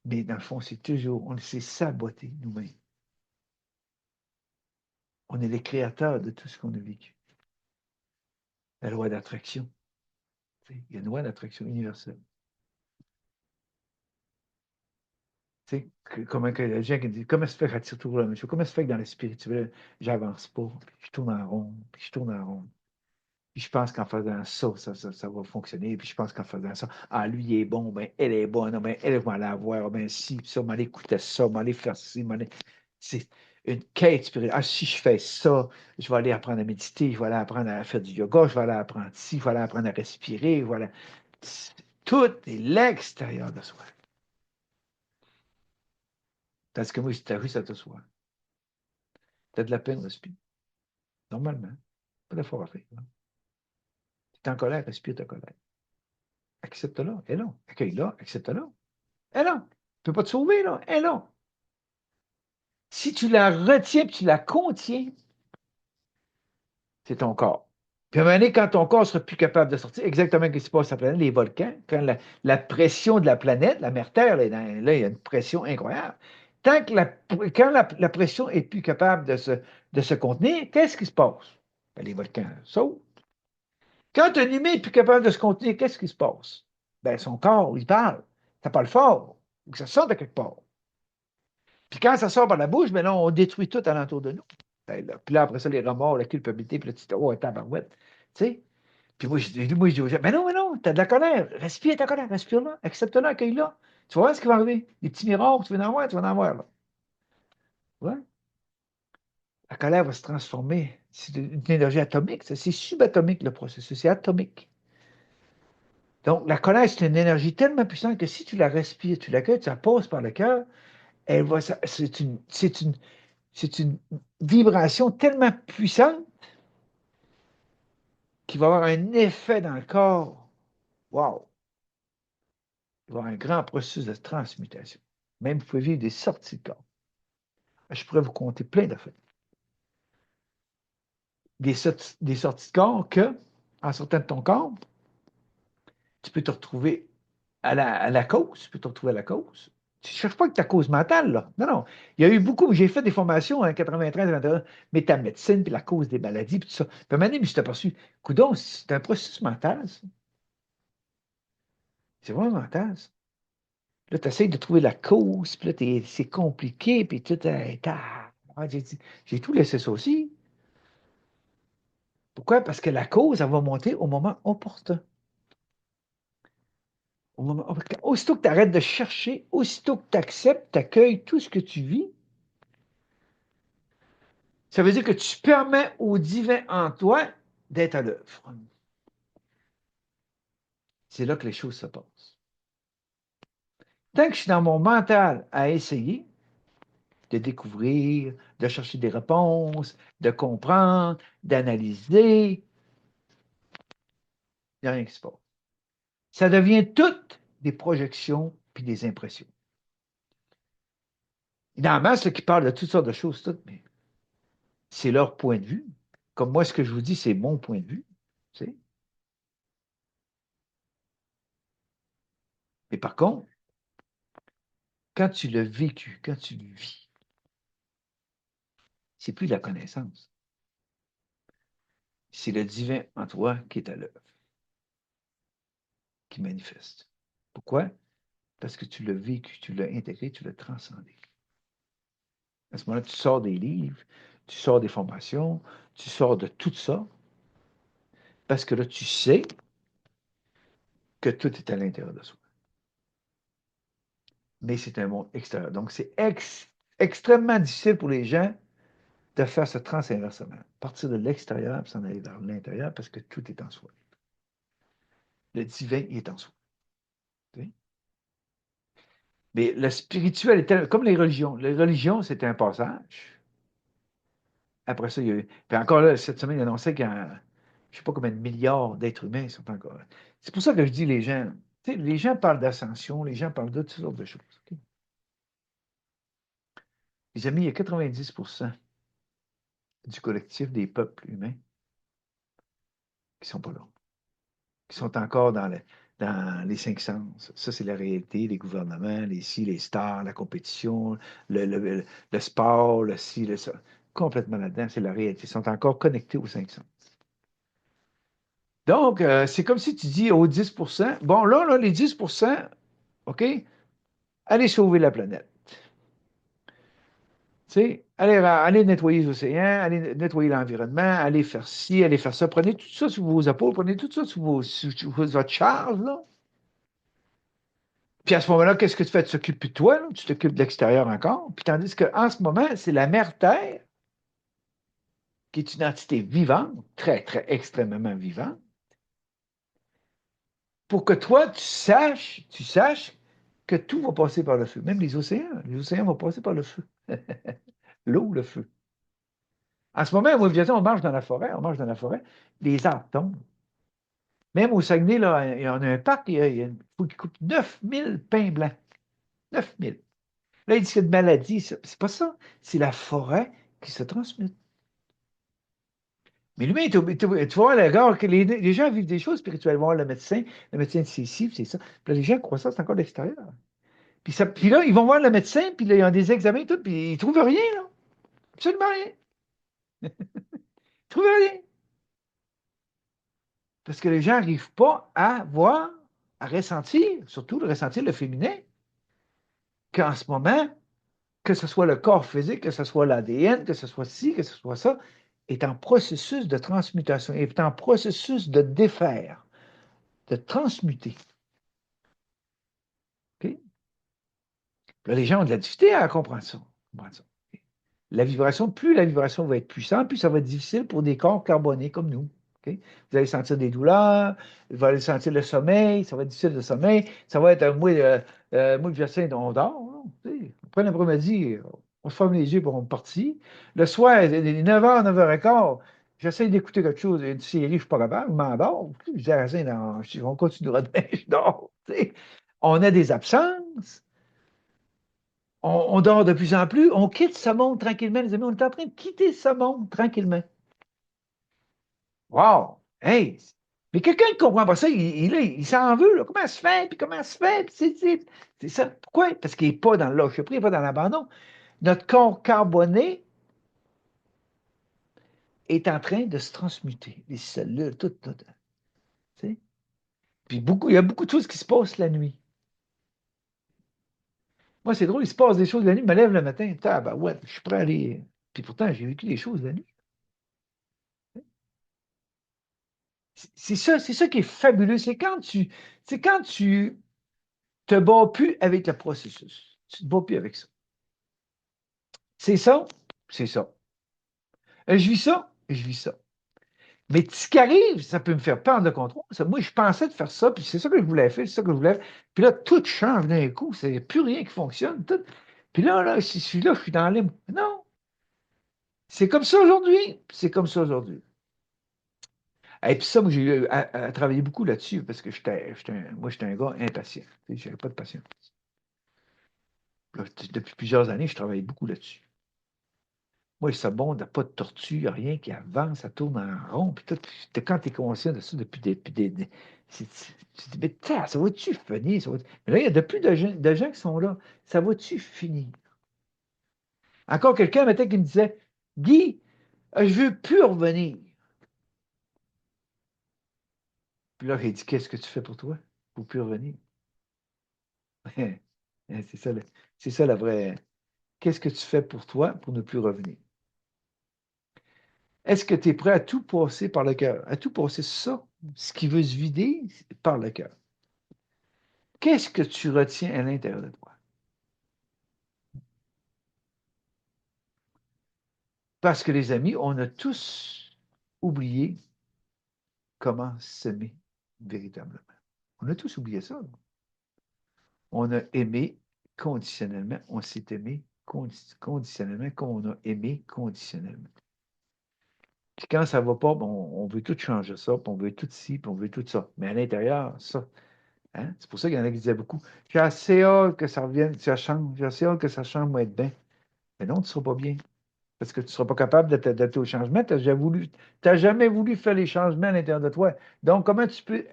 Mais dans le fond, c'est toujours, on s'est saboté nous-mêmes. On est les créateurs de tout ce qu'on a vécu. La loi d'attraction. Il y a une loi d'attraction universelle. Comment que les gens qui disent, comment se fait que j'attire toujours la même chose? Comment se fait que dans le spirituel, j'avance pas, puis je tourne en rond, puis je tourne en rond. Puis je pense qu'en faisant ça va fonctionner. Puis je pense qu'en faisant ça, ah, lui, il est bon, ben, elle est bonne, ben, elle va la voir, ben, si, puis ça, m'aller écouter ça, m'aller faire ci, m'aller. C'est une quête spirituelle. Ah, si je fais ça, je vais aller apprendre à méditer, je vais aller apprendre à faire du yoga, je vais aller apprendre ci, je vais aller apprendre à respirer, voilà. Tout est l'extérieur de soi. Parce que moi, si tu as vu ça te soit. Tu as de la peine, respire. Normalement. Pas d'effort à faire. Tu es en colère, respire ta colère. Accepte-la. Elle est là. Accueille-la. Accepte-la. Elle est là. Tu ne peux pas te sauver, là. Elle est là. Si tu la retiens et tu la contiens, c'est ton corps. Puis à un moment donné, quand ton corps ne sera plus capable de sortir, exactement ce qui se passe sur la planète, les volcans, quand la pression de la planète, la mer Terre, là, il y a une pression incroyable. Tant que quand la pression est plus capable de se contenir, qu'est-ce qui se passe? Ben, les volcans sautent. Quand un humain n'est plus capable de se contenir, qu'est-ce qui se passe? Ben, son corps, il parle. Ça parle fort. Il faut que ça sorte de quelque part. Puis quand ça sort par la bouche, ben là, on détruit tout alentour de nous. Ben là, puis là, après ça, les remords, la culpabilité, puis là, tu te dis, oh, tabarouette. Tu sais? Puis moi, je dis aux gens, mais non, t'as de la colère. Respire ta colère, respire-la, accepte-la, accueille-la. Tu vas voir ce qui va arriver. Des petits miracles, tu vas en avoir, là. Ouais. La colère va se transformer. C'est une énergie atomique. C'est subatomique, le processus. C'est atomique. Donc, la colère, c'est une énergie tellement puissante que si tu la respires, tu l'accueilles, tu la passes par le cœur, c'est une vibration tellement puissante qui va avoir un effet dans le corps. Wow! Il va y avoir un grand processus de transmutation. Même vous pouvez vivre des sorties de corps. Je pourrais vous compter plein d'affaires. Des sorties de corps que, en sortant de ton corps, tu peux te retrouver à la cause, tu peux te retrouver à la cause. Tu ne cherches pas que ta cause mentale, là. Non, non. Il y a eu beaucoup, j'ai fait des formations en 93, 91, mais ta médecine, puis la cause des maladies, puis tout ça. Puis à un moment donné, je me suis aperçu, coudonc, c'est un processus mental, ça. C'est vraiment mental, ça. Là, tu essaies de trouver la cause, puis là, c'est compliqué, puis tout est... J'ai tout laissé ça aussi. Pourquoi? Parce que la cause, elle va monter au moment opportun. Aussitôt que tu arrêtes de chercher, aussitôt que tu acceptes, tu accueilles tout ce que tu vis, ça veut dire que tu permets au divin en toi d'être à l'œuvre. C'est là que les choses se passent. Tant que je suis dans mon mental à essayer de découvrir, de chercher des réponses, de comprendre, d'analyser, il n'y a rien qui se passe. Ça devient toutes des projections puis des impressions. Il y en a en masse là, qui parlent de toutes sortes de choses, toutes, mais c'est leur point de vue. Comme moi, ce que je vous dis, c'est mon point de vue. Tu sais. Mais par contre, quand tu l'as vécu, quand tu le vis, c'est plus de la connaissance. C'est le divin en toi qui est à l'œuvre, qui manifeste. Pourquoi? Parce que tu l'as vécu, tu l'as intégré, tu l'as transcendé. À ce moment-là, tu sors des livres, tu sors des formations, tu sors de tout ça, parce que là, tu sais que tout est à l'intérieur de soi. Mais c'est un monde extérieur. Donc, c'est extrêmement difficile pour les gens de faire ce trans-inversement. Partir de l'extérieur et s'en aller vers l'intérieur parce que tout est en soi. Le divin il est en soi. Okay? Mais le spirituel est comme les religions. Les religions, c'est un passage. Après ça, il y a eu. Puis encore là, cette semaine, il annonçait qu'il y a, je ne sais pas combien de milliards d'êtres humains sont encore. C'est pour ça que je dis les gens. Tu sais, les gens parlent d'ascension, les gens parlent de toutes sortes de choses. Okay? Les amis, il y a 90% du collectif des peuples humains qui ne sont pas là, qui sont encore dans les cinq sens. Ça, c'est la réalité, les gouvernements, les ci, les stars, la compétition, le sport, le ci, le ça. Complètement là-dedans, c'est la réalité. Ils sont encore connectés aux cinq sens. Donc, c'est comme si tu dis aux 10%, bon, là, les 10%, OK, allez sauver la planète. Tu sais, allez nettoyer les océans, allez nettoyer l'environnement, allez faire ci, allez faire ça. Prenez tout ça sur vos épaules, prenez tout ça sur votre charge, là. Puis à ce moment-là, qu'est-ce que tu fais? Tu t'occupes plus de toi, là? Tu t'occupes de l'extérieur encore. Puis tandis qu'en ce moment, c'est la mère Terre, qui est une entité vivante, très, très extrêmement vivante, pour que toi, tu saches que tout va passer par le feu. Même les océans. Les océans vont passer par le feu. L'eau, le feu. En ce moment, moi, on marche dans la forêt, les arbres tombent. Même au Saguenay, là, il y en a un parc, il faut qu'il coupe 9000 pins blancs. 9000. Là, il dit qu'il y a de maladies. C'est pas ça. C'est la forêt qui se transmute. Mais lui, tu vas voir, le gars, que les gens vivent des choses spirituelles. Ils vont voir le médecin c'est ci, c'est ça. Puis là, les gens croient ça, c'est encore l'extérieur. Puis là, ils vont voir le médecin, puis là, ils ont des examens et tout, puis ils ne trouvent rien, là. Absolument rien. Ils ne trouvent rien. Parce que les gens n'arrivent pas à voir, à ressentir, surtout de ressentir le féminin, qu'en ce moment, que ce soit le corps physique, que ce soit l'ADN, que ce soit ci, que ce soit ça, est en processus de transmutation, est en processus de défaire, de transmuter. OK? Là, les gens ont de la difficulté à comprendre ça. La vibration, plus la vibration va être puissante, plus ça va être difficile pour des corps carbonés comme nous. OK? Vous allez sentir des douleurs, vous allez sentir le sommeil, ça va être difficile le sommeil, ça va être moi le Jacinthe, on dort. Hein, après l'après-midi, on se ferme les yeux pour on est parti. Le soir, 9h, 9h15, j'essaie d'écouter quelque chose, une série, je ne suis pas capable, je m'endors. Je dis à Jacinthe, on continuera demain, je dors. On a des absences. On dort de plus en plus, on quitte sa montre tranquillement, les amis. On est en train de quitter sa montre tranquillement. Wow! Hey! Mais quelqu'un ne comprend pas ça, il s'en veut. Là. Comment ça se fait? Puis comment ça se fait? Puis c'est ça. Pourquoi? Parce qu'il n'est pas dans le lâcher-prise, il n'est pas dans l'abandon. Notre corps carboné est en train de se transmuter. Les cellules, tout. Tu sais? Puis il y a beaucoup de choses qui se passent la nuit. Moi, c'est drôle, il se passe des choses la nuit, je me lève le matin, ouais, je suis prêt à aller. Puis pourtant, j'ai vécu des choses la nuit. C'est ça qui est fabuleux. C'est quand tu te bats plus avec le processus. Tu te bats plus avec ça. C'est ça, c'est ça. Je vis ça, je vis ça. Mais ce qui arrive, ça peut me faire perdre le contrôle. Moi, je pensais de faire ça, puis c'est ça que je voulais faire, c'est ça que je voulais faire. Puis là, tout change d'un coup. C'est plus rien qui fonctionne. Tout. Puis là, si je suis là, je suis dans l'libre. Non, c'est comme ça aujourd'hui. C'est comme ça aujourd'hui. Et puis ça, moi, j'ai eu à travailler beaucoup là-dessus parce que moi, j'étais un gars impatient. Je n'avais pas de patience. Là, depuis plusieurs années, je travaille beaucoup là-dessus. Moi, le sabon n'a pas de tortue, il n'y a rien qui avance, ça tourne en rond. Puis tout, quand tu es conscient de ça tu te dis, mais ça va-tu finir? Mais là, il y a de plus de gens qui sont là. Ça va-tu finir? Encore quelqu'un, maintenant, qui me disait, Guy, je ne veux plus revenir. Puis là, j'ai dit, qu'est-ce que tu fais pour toi pour plus revenir? C'est ça, c'est ça la vraie. Qu'est-ce que tu fais pour toi pour ne plus revenir? Est-ce que tu es prêt à tout passer par le cœur? À tout passer ça, ce qui veut se vider, par le cœur. Qu'est-ce que tu retiens à l'intérieur de toi? Parce que les amis, on a tous oublié comment s'aimer véritablement. On a tous oublié ça. On a aimé conditionnellement. On s'est aimé conditionnellement comme on a aimé conditionnellement. Puis quand ça ne va pas, on veut tout changer ça, puis on veut tout ci, puis on veut tout ça. Mais à l'intérieur, ça, hein? C'est pour ça qu'il y en a qui disaient beaucoup, j'ai assez hâte que ça revienne, que ça change, j'ai assez hâte que ça change, moi, être bien. Mais non, tu ne seras pas bien. Parce que tu ne seras pas capable de t'adapter au changement. Tu n'as jamais voulu faire les changements à l'intérieur de toi. Donc, comment tu peux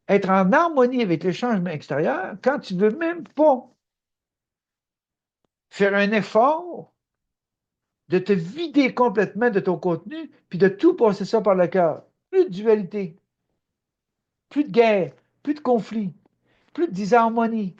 être en harmonie avec les changements extérieurs quand tu ne veux même pas faire un effort de te vider complètement de ton contenu, puis de tout passer ça par le cœur? Plus de dualité, plus de guerre, plus de conflit, plus de disharmonie.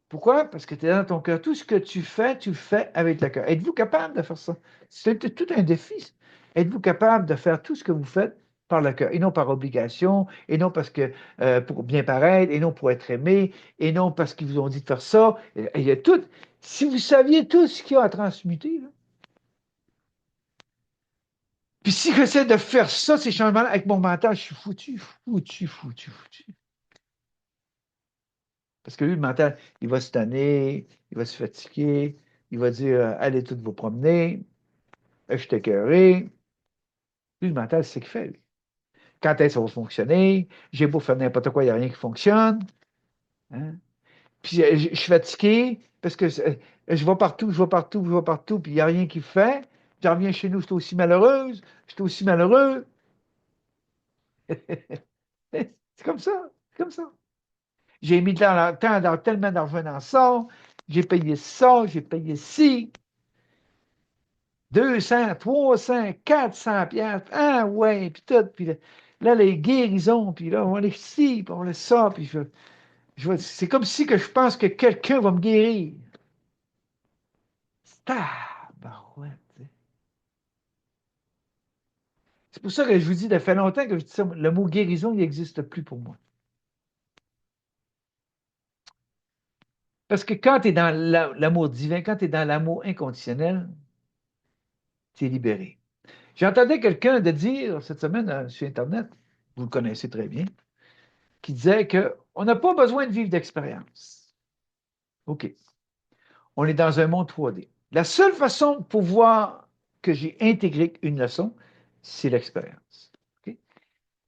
Pourquoi? Parce que tu es dans ton cœur. Tout ce que tu le fais avec le cœur. Êtes-vous capable de faire ça? C'est tout un défi. Êtes-vous capable de faire tout ce que vous faites par le cœur, et non par obligation, et non parce que pour bien paraître, et non pour être aimé, et non parce qu'ils vous ont dit de faire ça. Il y a tout. Si vous saviez tout ce qu'il y a à transmuter, là, puis si j'essaie de faire ça, ces changements-là, avec mon mental, je suis foutu. Parce que lui, le mental, il va se tanner, il va se fatiguer, il va dire allez toutes vous promener, je suis écœuré. Lui, le mental, c'est ce qu'il fait, lui. Quand est-ce que ça va fonctionner? J'ai beau faire n'importe quoi, il n'y a rien qui fonctionne. Hein? Puis je suis fatigué parce que je vais partout, puis il n'y a rien qui fait. Je reviens chez nous, je suis aussi malheureuse, je suis aussi malheureux. C'est comme ça, c'est comme ça. J'ai mis tellement d'argent dans ça, j'ai payé ci, 200, 300, 400 piastres, ah ouais, puis tout, puis là, les guérisons, puis là, on les ci, puis on les ça, puis c'est comme si que je pense que quelqu'un va me guérir. Tabarouette, tu sais. C'est pour ça que je vous dis, ça fait longtemps que je dis ça, le mot guérison, il n'existe plus pour moi. Parce que quand tu es dans l'amour divin, quand tu es dans l'amour inconditionnel, tu es libéré. J'entendais quelqu'un de dire cette semaine sur Internet, vous le connaissez très bien, qui disait qu'on n'a pas besoin de vivre d'expérience. OK. On est dans un monde 3D. La seule façon pour voir que j'ai intégré une leçon, c'est l'expérience. OK?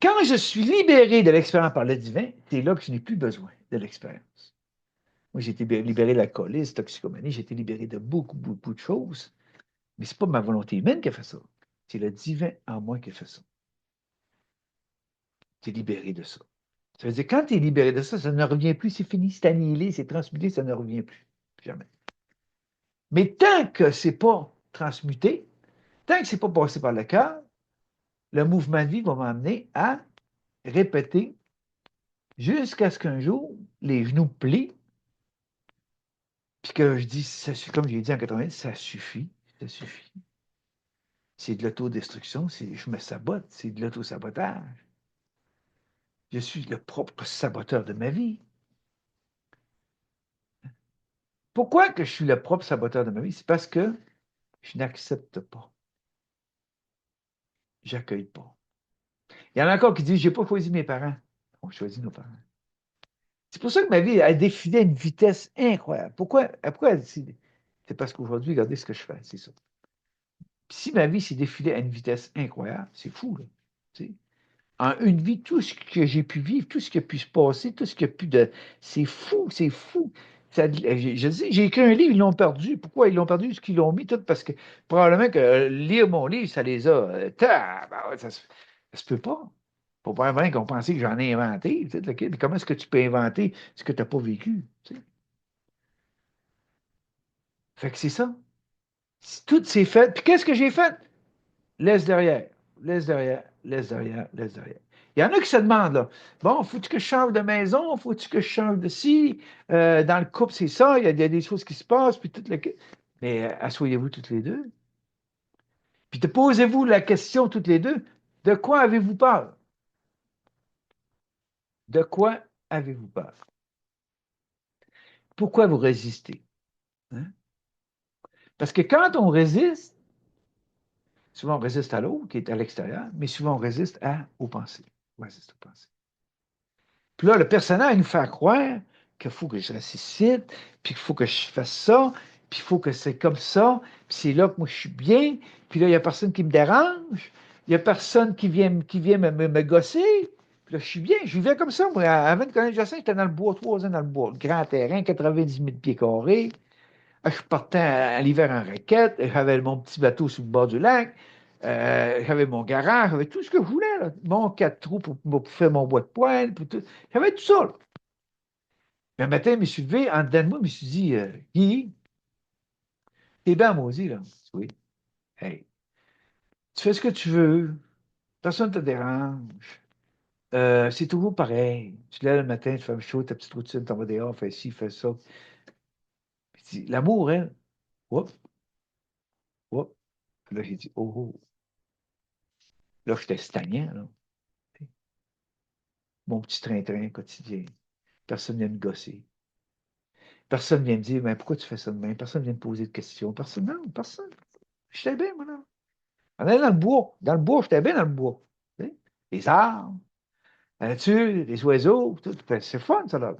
Quand je suis libéré de l'expérience par le divin, c'est là que je n'ai plus besoin de l'expérience. Moi, j'ai été libéré de l'alcoolisme, toxicomanie, j'ai été libéré de beaucoup de choses, mais ce n'est pas ma volonté humaine qui a fait ça. C'est le divin en moi qui a fait ça. Tu es libéré de ça. Ça veut dire, quand tu es libéré de ça, ça ne revient plus, c'est fini, c'est annihilé, c'est transmuté, ça ne revient plus. Jamais. Mais tant que ce n'est pas transmuté, tant que ce n'est pas passé par le cœur, le mouvement de vie va m'amener à répéter jusqu'à ce qu'un jour, les genoux plient, puis que je dis, comme j'ai dit en 90, ça suffit, ça suffit. C'est de l'autodestruction, je me sabote, c'est de l'autosabotage. Je suis le propre saboteur de ma vie. Pourquoi que je suis le propre saboteur de ma vie? C'est parce que je n'accepte pas. J'accueille pas. Il y en a encore qui disent, j'ai pas choisi mes parents. On choisit nos parents. C'est pour ça que ma vie a défilé à une vitesse incroyable. Pourquoi c'est parce qu'aujourd'hui, regardez ce que je fais, c'est ça. Puis si ma vie s'est défilée à une vitesse incroyable, c'est fou, là. Tu sais. en une vie, tout ce que j'ai pu vivre, tout ce qui a pu se passer, tout ce qui a pu de... C'est fou, c'est fou. Je dis, j'ai écrit un livre, ils l'ont perdu. Pourquoi ils l'ont perdu? Ce qu'ils l'ont mis tout parce que probablement que lire mon livre, ça les a... ça se peut pas. Faut pas vraiment qu'on pensait que j'en ai inventé. Tu sais, mais comment est-ce que tu peux inventer ce que tu n'as pas vécu? Tu sais? Fait que c'est ça. Tout s'est fait. Puis qu'est-ce que j'ai fait? Laisse derrière, laisse derrière, laisse derrière, laisse derrière. Il y en a qui se demandent, là, bon, faut-tu que je change de maison? Faut-tu que je change de ci? Dans le couple, c'est ça, il y a des choses qui se passent, puis tout le... Mais asseyez-vous toutes les deux. Puis posez-vous la question toutes les deux, de quoi avez-vous peur? De quoi avez-vous peur? Pourquoi vous résistez? Hein? Parce que quand on résiste, souvent on résiste à l'autre qui est à l'extérieur, mais souvent on résiste aux pensées. On résiste aux pensées. Puis là, le personnage nous fait croire qu'il faut que je ressuscite, puis qu'il faut que je fasse ça, puis il faut que c'est comme ça, puis c'est là que moi je suis bien, puis là, il n'y a personne qui me dérange, il n'y a personne qui vient me gosser, puis là, je suis bien, je vivais comme ça, moi, avant de connaître Jacinthe, j'étais dans le bois, 3 ans dans le bois, grand terrain, 90 000 pieds carrés, je partais à l'hiver en raquette, j'avais mon petit bateau sur le bord du lac, j'avais mon garage, j'avais tout ce que je voulais, là. Mon 4 trous pour faire mon bois de poêle, j'avais tout ça. Là. Puis un matin, je me suis levé, en dedans de moi, je me suis dit, Guy, t'es bien maudit, là. Oui. Hey, tu fais ce que tu veux, personne ne te dérange. C'est toujours pareil. Tu te lèves le matin, tu fais chaud, ta petite routine, t'en vas dehors, fais ci, fais ça. Puis l'amour, hein? Oups, oups. Là, j'ai dit, oh, oh. Là, j'étais stagnant, là. Mon petit train-train quotidien. Personne ne vient me gosser. Personne ne vient me dire, mais pourquoi tu fais ça de même? Personne ne vient me poser de questions. Personne, non, personne. J'étais bien, moi, là. On allait dans le bois. Dans le bois, j'étais bien dans le bois. Tu sais? Les arbres, la nature, les oiseaux, tout. Ben, c'est fun, ça, là.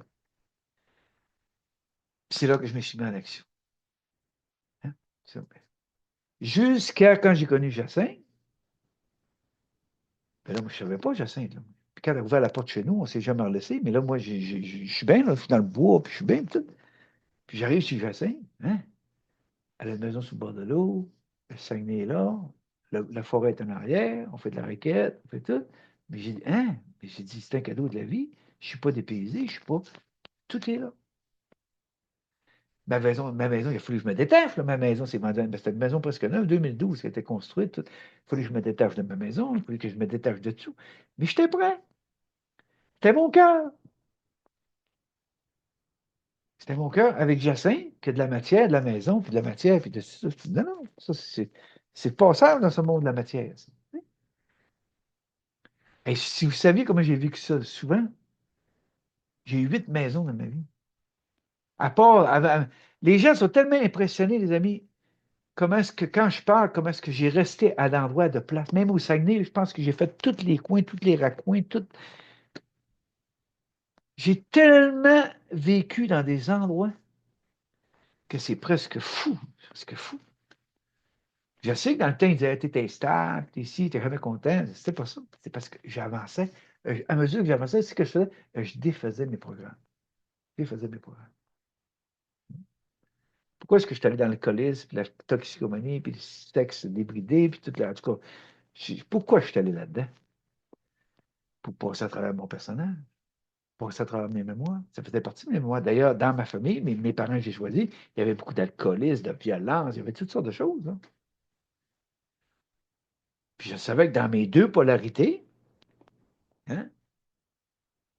Puis c'est là que je me suis mis en action. Hein? Jusqu'à quand j'ai connu Jacinthe, ben là, moi, je ne savais pas Jacinthe, là. Puis quand elle a ouvert la porte chez nous, on ne s'est jamais relaissé. Mais là, moi, je suis bien, là, je suis dans le bois, puis je suis bien, puis tout. Puis j'arrive chez Jacinthe, hein? Elle a une maison sur le bord de l'eau, le Saguenay est là, la forêt est en arrière, on fait de la requête, on fait tout. Mais j'ai dit, hein? Mais j'ai dit, c'est un cadeau de la vie. Je ne suis pas dépaysé, je ne suis pas. Tout est là. Ma maison, il a fallu que je me détache. Là, ma maison, c'est vendu. C'était une maison presque neuve, 2012, qui a été construite. Tout. Il fallait que je me détache de ma maison, il fallait que je me détache de tout. Mais j'étais prêt. C'était mon cœur. C'était mon cœur avec Jacinthe, que de la matière, de la maison, puis de la matière, puis de ça. Non, non, ça, c'est passable dans ce monde de la matière. Ça. Et si vous saviez comment j'ai vécu ça souvent, j'ai eu 8 maisons dans ma vie. À part, les gens sont tellement impressionnés, les amis. Comment est-ce que, quand je parle, comment est-ce que j'ai resté à l'endroit de place? Même au Saguenay, je pense que j'ai fait tous les coins, tous les raccoins, tout. J'ai tellement vécu dans des endroits que c'est presque fou. Presque fou. Je sais que dans le temps, ils disaient, t'es stable, t'es ici, t'es jamais content. C'était pas ça. C'est parce que j'avançais. À mesure que j'avançais, ce que je faisais, je défaisais mes programmes. Je défaisais mes programmes. Pourquoi est-ce que je suis allé dans l'alcoolisme, puis la toxicomanie, puis le sexe débridé, puis tout là. En tout cas, pourquoi je suis allé là-dedans? Pour passer à travers mon personnage, passer à travers mes mémoires. Ça faisait partie de mes mémoires. D'ailleurs, dans ma famille, mes parents que j'ai choisis, il y avait beaucoup d'alcoolisme, de violence, il y avait toutes sortes de choses. Là. Puis je savais que dans mes deux polarités, hein,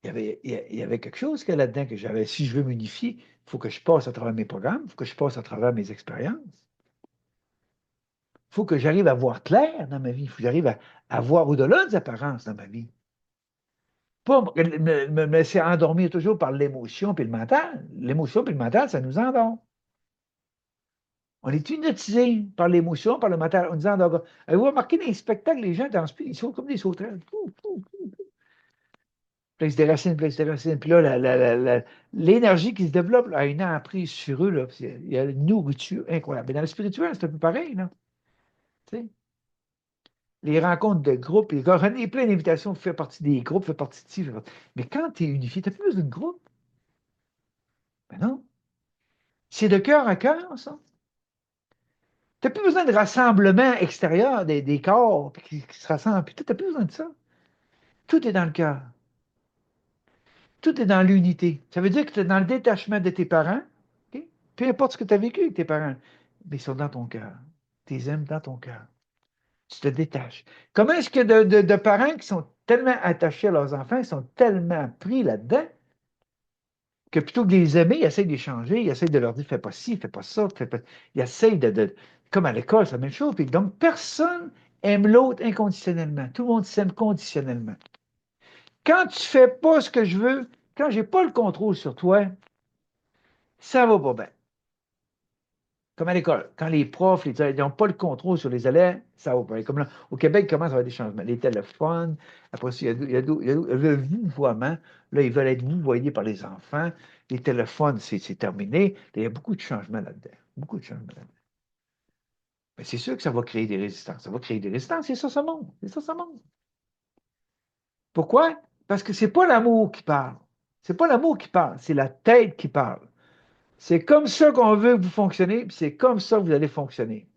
il y avait quelque chose que là-dedans que j'avais. Si je veux m'unifier, il faut que je passe à travers mes programmes, il faut que je passe à travers mes expériences. Il faut que j'arrive à voir clair dans ma vie. Il faut que j'arrive à voir au-delà des apparences dans ma vie. Pas me laisser endormir toujours par l'émotion et le mental. L'émotion et le mental, ça nous endort. On est hypnotisé par l'émotion, par le mental. On nous endort. Avez-vous remarqué dans les spectacles, les gens dansent plus, ils sont comme des sauterelles. Pouf, pouf, pouf. Puis là, ils se déracinent, puis là, ils se déracinent. Puis là, l'énergie qui se développe là, a une emprise sur eux. Là, il y a une nourriture incroyable. Mais dans le spirituel, c'est un peu pareil. Là, tu sais. les rencontres de groupe, il y a plein d'invitations, fais partie des groupes, fais partie de ci, mais quand tu es unifié, tu n'as plus besoin de groupe. Ben non. C'est de cœur à cœur, ça. Tu n'as plus besoin de rassemblement extérieur des corps qui se rassemblent. Tu n'as plus besoin de ça. Tout est dans le cœur. Tout est dans l'unité. Ça veut dire que tu es dans le détachement de tes parents. OK? Peu importe ce que tu as vécu avec tes parents, mais ils sont dans ton cœur. Tu les aimes dans ton cœur. Tu te détaches. Comment est-ce que de parents qui sont tellement attachés à leurs enfants, ils sont tellement pris là-dedans, que plutôt que de les aimer, ils essayent de les changer, ils essayent de leur dire fais pas ci, fais pas ça, fais pas... Ils essayent comme à l'école, c'est la même chose. Puis donc, personne aime l'autre inconditionnellement. Tout le monde s'aime conditionnellement. Quand tu fais pas ce que je veux, quand j'ai pas le contrôle sur toi, ça va pas bien. Comme à l'école, quand les profs, ils n'ont pas le contrôle sur les élèves, ça va pas bien. Comme là, au Québec, il commence à avoir des changements. Les téléphones, après ça, il y a le vouvoiement. Là, ils veulent être vouvoyés par les enfants. Les téléphones, c'est terminé. Il y a beaucoup de changements là-dedans. Beaucoup de changements là-dedans. Mais c'est sûr que ça va créer des résistances. Ça va créer des résistances, c'est ça, ça monte. C'est ça, ça monte. Pourquoi? Parce que c'est pas l'amour qui parle. C'est pas l'amour qui parle, c'est la tête qui parle. C'est comme ça qu'on veut que vous fonctionnez, puis c'est comme ça que vous allez fonctionner.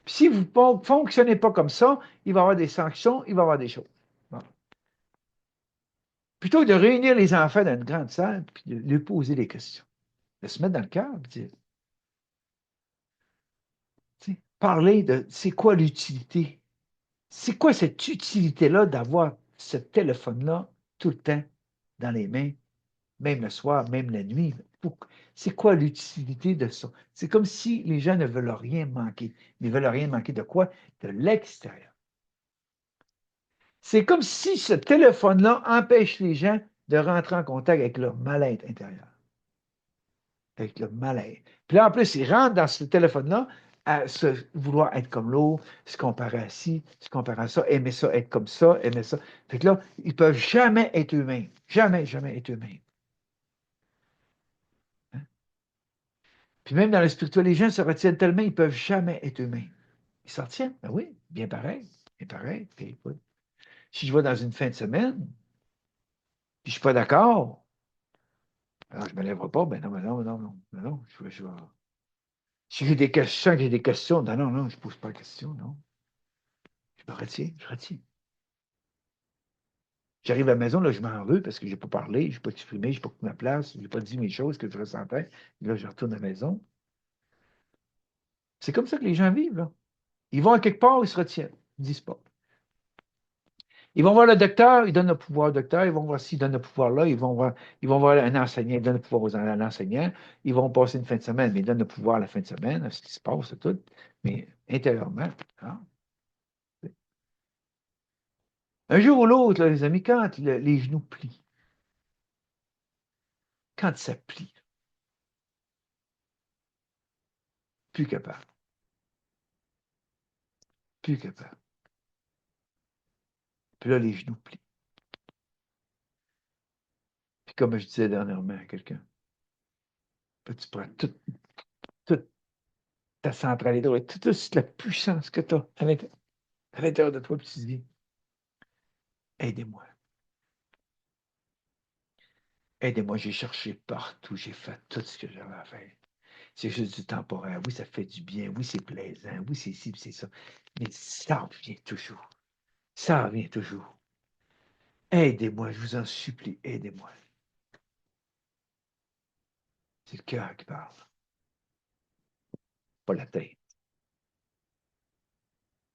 Puis si vous ne fonctionnez pas comme ça, il va y avoir des sanctions, il va y avoir des choses. Bon. Plutôt que de réunir les enfants dans une grande salle, puis de leur poser des questions, de se mettre dans le cœur, puis dire, parler de c'est quoi l'utilité? C'est quoi cette utilité-là d'avoir ce téléphone-là tout le temps dans les mains, même le soir, même la nuit? C'est quoi l'utilité de ça? C'est comme si les gens ne veulent rien manquer. Ils ne veulent rien manquer de quoi? De l'extérieur. C'est comme si ce téléphone-là empêche les gens de rentrer en contact avec leur mal-être intérieur. Avec le mal-être. Puis là, en plus, ils rentrent dans ce téléphone-là à se vouloir être comme l'autre, se comparer à ci, se comparer à ça, aimer ça, être comme ça, aimer ça. Fait que là, ils ne peuvent jamais être eux-mêmes. Jamais, jamais être eux-mêmes. Hein? Puis même dans le spirituel, les gens se retiennent tellement, ils ne peuvent jamais être eux-mêmes. Ils s'en retiennent. Ben oui, bien pareil. Bien pareil. Puis, écoute, si je vais dans une fin de semaine, puis je ne suis pas d'accord, alors je ne me lèverai pas, ben non, ben non, ben non, non, ben non, je vais... Si j'ai des questions, non, non, non, je ne pose pas de questions, non. Je me retiens, je retiens. J'arrive à la maison, là, je m'en veux parce que je n'ai pas parlé, je n'ai pas exprimé, je n'ai pas pris ma place, je n'ai pas dit mes choses que je ressentais. Là, je retourne à la maison. C'est comme ça que les gens vivent, là. Ils vont à quelque part, ils se retiennent. Ils ne disent pas. Ils vont voir le docteur, ils donnent le pouvoir au docteur, ils vont voir s'ils donnent le pouvoir là, ils vont voir un enseignant, ils donnent le pouvoir à l'enseignant, ils vont passer une fin de semaine, mais ils donnent le pouvoir à la fin de semaine, à ce qui se passe, tout. Mais intérieurement, hein. Un jour ou l'autre, là, les amis, quand les genoux plient, quand ça plie, plus capable, plus capable. Puis là, les genoux plient. Puis comme je disais dernièrement à quelqu'un, puis tu prends toute ta centralité, toute la puissance que tu as à l'intérieur de toi, puis tu te dis, aidez-moi. Aidez-moi, j'ai cherché partout, j'ai fait tout ce que j'avais à faire. C'est juste du temporaire. Oui, ça fait du bien. Oui, c'est plaisant. Oui, c'est ci, c'est ça. Mais ça revient toujours. Ça revient toujours. Aidez-moi, je vous en supplie, aidez-moi. C'est le cœur qui parle, pas la tête.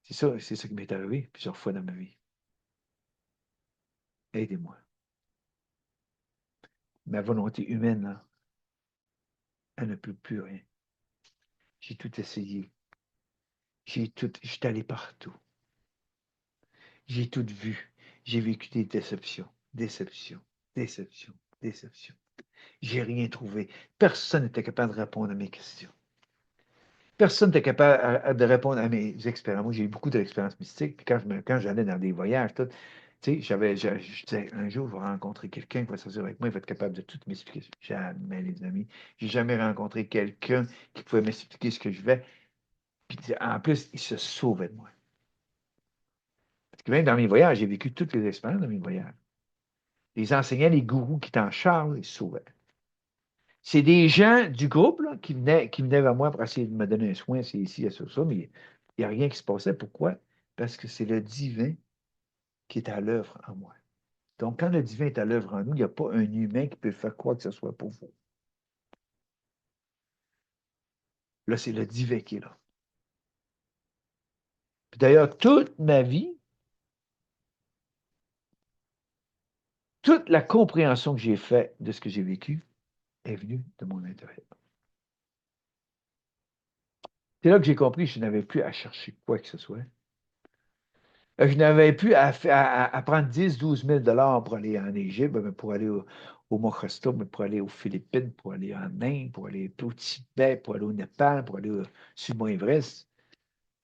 C'est ça qui m'est arrivé plusieurs fois dans ma vie. Aidez-moi. Ma volonté humaine, là, elle ne peut plus rien. J'ai tout essayé. J'étais allé partout. J'ai tout vu. J'ai vécu des déceptions, déceptions, déceptions, déceptions. J'ai rien trouvé. Personne n'était capable de répondre à mes questions. Personne n'était capable de répondre à mes expériences. Moi, j'ai eu beaucoup d'expériences mystiques. Puis quand j'allais dans des voyages, tout, tu sais, je disais, un jour, je vais rencontrer quelqu'un qui va s'assurer avec moi, il va être capable de tout m'expliquer. Jamais, les amis. J'ai jamais rencontré quelqu'un qui pouvait m'expliquer ce que je vais. Puis en plus, il se sauvait de moi. Même dans mes voyages, j'ai vécu toutes les expériences de mes voyages. Les enseignants, les gourous qui étaient en charge, ils se sauvaient. C'est des gens du groupe là, qui venaient vers moi pour essayer de me donner un soin, c'est ici, c'est ça, mais il n'y a rien qui se passait. Pourquoi? Parce que c'est le divin qui est à l'œuvre en moi. Donc, quand le divin est à l'œuvre en nous, il n'y a pas un humain qui peut faire quoi que ce soit pour vous. Là, c'est le divin qui est là. Puis d'ailleurs, toute ma vie, toute la compréhension que j'ai faite de ce que j'ai vécu est venue de mon intérieur. C'est là que j'ai compris que je n'avais plus à chercher quoi que ce soit. Je n'avais plus à prendre 10, 12 000 pour aller en Égypte, pour aller au Mokhosto, pour aller aux Philippines, pour aller en Inde, pour aller au Tibet, pour aller au Népal, pour aller sur le Mont Everest.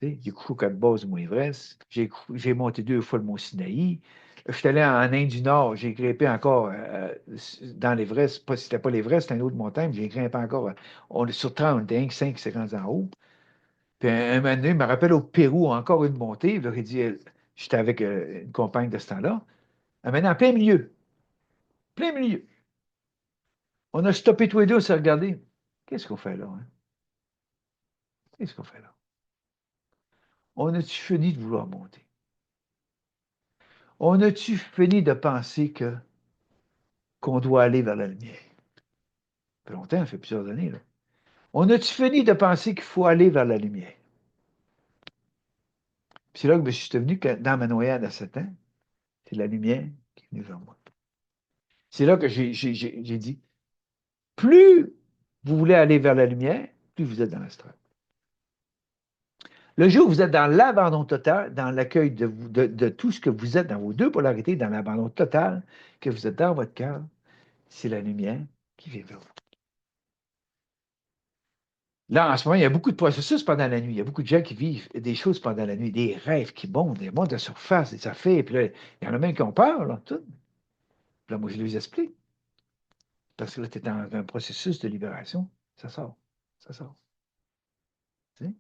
J'ai couché au cas de base du Mont Everest. J'ai monté 2 fois le Mont Sinaï. Je suis allé en Inde du Nord. J'ai grimpé encore dans l'Everest. C'était pas l'Everest, c'était une autre montagne. J'ai grimpé encore. Sur 30, on était 5 secondes en haut. Puis un moment donné, je me rappelle au Pérou, encore une montée. Là, j'étais avec une compagne de ce temps-là. Maintenant, en plein milieu. On a stoppé tous les deux, on s'est regardé. Qu'est-ce qu'on fait là? Hein? Qu'est-ce qu'on fait là? On a-tu fini de vouloir monter? On a-tu fini de penser qu'on doit aller vers la lumière? Ça fait longtemps, ça fait plusieurs années. Là. On a-tu fini de penser qu'il faut aller vers la lumière? Puis c'est là que je suis devenu que dans ma noyade à 7 ans, c'est la lumière qui est venue vers moi. C'est là que j'ai dit, plus vous voulez aller vers la lumière, plus vous êtes dans l'astral. Le jour où vous êtes dans l'abandon total, dans l'accueil de tout ce que vous êtes dans vos deux polarités, dans l'abandon total, que vous êtes dans votre cœur, c'est la lumière qui vient vers vous. Là, en ce moment, il y a beaucoup de processus pendant la nuit. Il y a beaucoup de gens qui vivent des choses pendant la nuit, des rêves qui montent, des mondes de surface, des affaires. Puis là, il y en a même qui ont peur, là, tout. Puis là, moi, je les explique. Parce que là, tu es dans un processus de libération. Ça sort. Ça sort. Tu sais?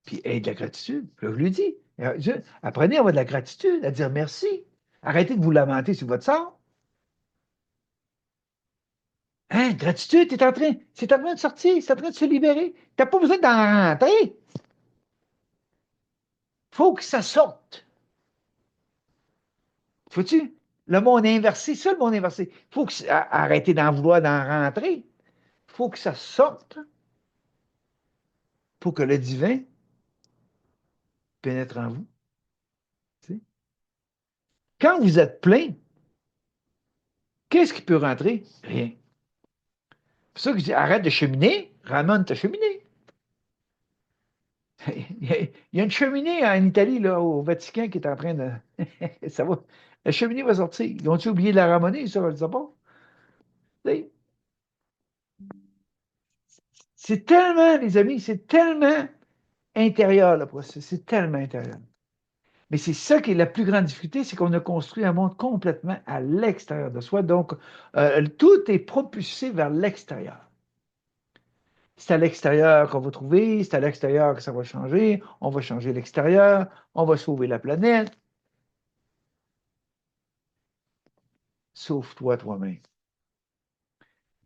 Puis, ayez de la gratitude. Puis là, je lui dis, apprenez à avoir de la gratitude, à dire merci. Arrêtez de vous lamenter sur votre sort. Hein, gratitude, c'est en train de sortir, c'est en train de se libérer. Tu n'as pas besoin d'en rentrer. Il faut que ça sorte. Faut-tu? Le monde inversé, ça le monde inversé. Il faut arrêter d'en vouloir d'en rentrer. Il faut que ça sorte pour que le divin pénètre en vous. Tu sais. Quand vous êtes plein, qu'est-ce qui peut rentrer? Rien. C'est pour ça que je dis, arrête de cheminer, ramène ta cheminée. Il y a une cheminée en Italie, là, au Vatican, qui est en train de. Ça va. La cheminée va sortir. Ils ont-ils oublié de la ramener, ça, je ne sais pas. C'est tellement, les amis, c'est tellement intérieur, le processus. C'est tellement intérieur. Mais c'est ça qui est la plus grande difficulté, c'est qu'on a construit un monde complètement à l'extérieur de soi. Donc, tout est propulsé vers l'extérieur. C'est à l'extérieur qu'on va trouver, c'est à l'extérieur que ça va changer, on va changer l'extérieur, on va sauver la planète. Sauve-toi toi-même.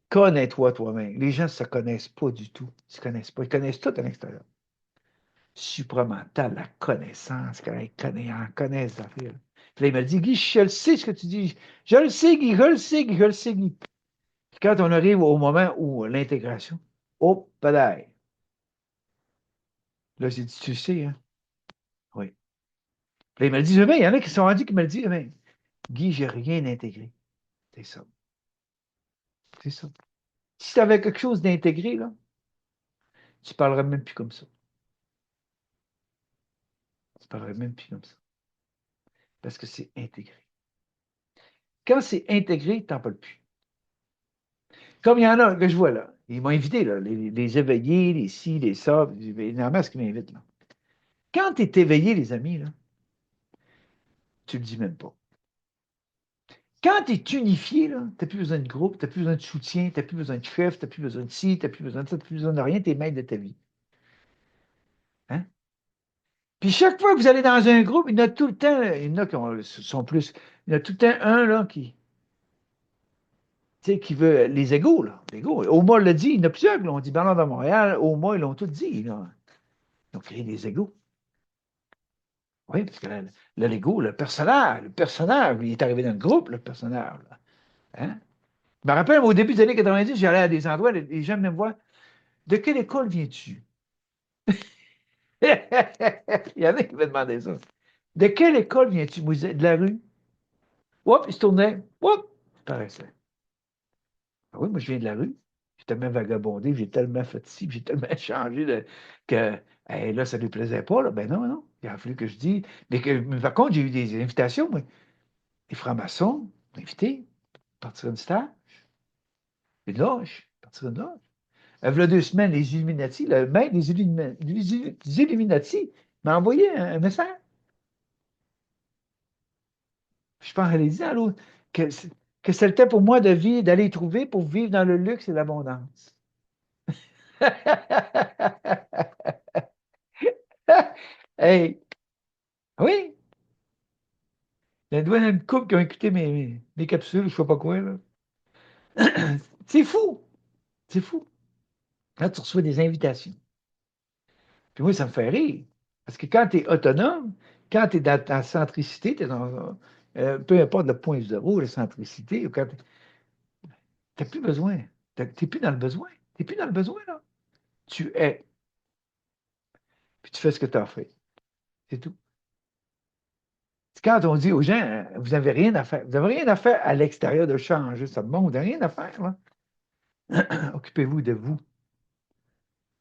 Connais-toi toi-même. Les gens ne se connaissent pas du tout. Ils ne se connaissent pas. Ils connaissent tout à l'extérieur. Supramental, la connaissance, ils en connaissent des affaires. Puis là, il m'a dit, Guy, je le sais ce que tu dis. Je le sais, Guy, je le sais, Guy, je le sais, Guy. Puis quand on arrive au moment où l'intégration, hop, padaille. Là, j'ai dit, tu sais, hein? Oui. Puis là, il m'a dit, il y en a qui sont rendus qui me le disent, Guy, j'ai rien intégré. C'est ça. C'est ça. Si tu avais quelque chose d'intégré, là, tu ne parlerais même plus comme ça. Tu ne parlerais même plus comme ça. Parce que c'est intégré. Quand c'est intégré, tu n'en parles plus. Comme il y en a que je vois là. Ils m'ont invité, là, les éveillés, les ci, les ça. Il y en a ce qui m'invitent, là. Quand tu es éveillé, les amis, là, tu ne le dis même pas. Quand tu es unifié, tu n'as plus besoin de groupe, tu n'as plus besoin de soutien, tu n'as plus besoin de chef, tu n'as plus besoin de ci, tu n'as plus besoin de ça, tu n'as plus besoin de rien, tu es maître de ta vie. Hein? Puis chaque fois que vous allez dans un groupe, il y en a tout le temps, il y en a sont plus, il y en a tout le temps un là, qui veut les égaux, là. Les égaux. Oma l'a dit, il y en a plusieurs qui l'ont dit. Bernard de Montréal, Oma, ils l'ont tout dit, là. Ils ont créé des égaux. Oui, parce que le Lego, le personnage, il est arrivé dans le groupe, le personnage. Là. Hein? Je me rappelle, au début des années 90, j'allais à des endroits, les gens venaient me voir. De quelle école viens-tu? Il y en a qui me demandaient ça. De quelle école viens-tu? Moi, je disais, de la rue. Oups, il se tournait. Oups, il paraissait. Ah oui, moi, je viens de la rue. J'ai tellement vagabondé, j'ai tellement fait ci, j'ai tellement changé que là, ça ne lui plaisait pas. Là. Ben non, non. Il a fallu que je dise. Mais par contre, j'ai eu des invitations, moi. Les francs-maçons m'ont invité à partir d'une stage, une loge, à partir d'une loge. Il y a 2 semaines, les Illuminati, le maître des Illuminati m'a envoyé un message. Je pense qu'elle a dit à l'autre que c'était le temps pour moi de vivre, d'aller y trouver pour vivre dans le luxe et l'abondance. Hey, oui, il y a une couple qui ont écouté mes capsules, je ne sais pas quoi, là. C'est fou, c'est fou. Quand tu reçois des invitations. Puis moi, ça me fait rire. Parce que quand tu es autonome, quand tu es dans ta centricité, tu es dans, peu importe le point zéro, la centricité, tu n'as plus besoin. Tu n'es plus dans le besoin. Tu n'es plus dans le besoin, là. Tu es. Puis tu fais ce que tu as fait. C'est tout. C'est quand on dit aux gens, vous n'avez rien à faire. Vous n'avez rien à faire à l'extérieur de changer ce monde. Vous n'avez rien à faire, là. Occupez-vous de vous.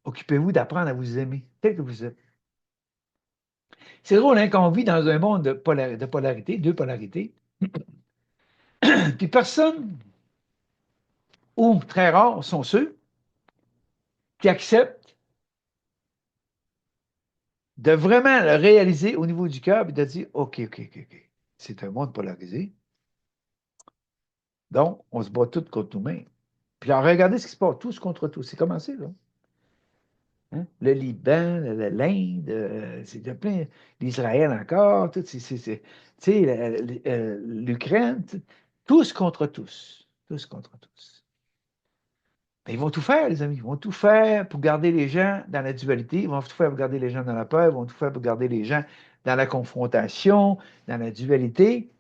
Occupez-vous d'apprendre à vous aimer tel que vous êtes. C'est drôle, hein, qu'on vit dans un monde de polarité, deux polarités. Puis personne, ou très rares, sont ceux qui acceptent de vraiment le réaliser au niveau du cœur et de dire OK, OK, OK, OK. C'est un monde polarisé. Donc, on se bat tous contre nous-mêmes. Puis alors, regardez ce qui se passe, tous contre tous. C'est commencé, là. Hein? Le Liban, l'Inde, c'est de plein. L'Israël encore, tout, l'Ukraine, tous contre tous. Tous contre tous. Mais ils vont tout faire, les amis. Ils vont tout faire pour garder les gens dans la dualité. Ils vont tout faire pour garder les gens dans la peur. Ils vont tout faire pour garder les gens dans la confrontation, dans la dualité.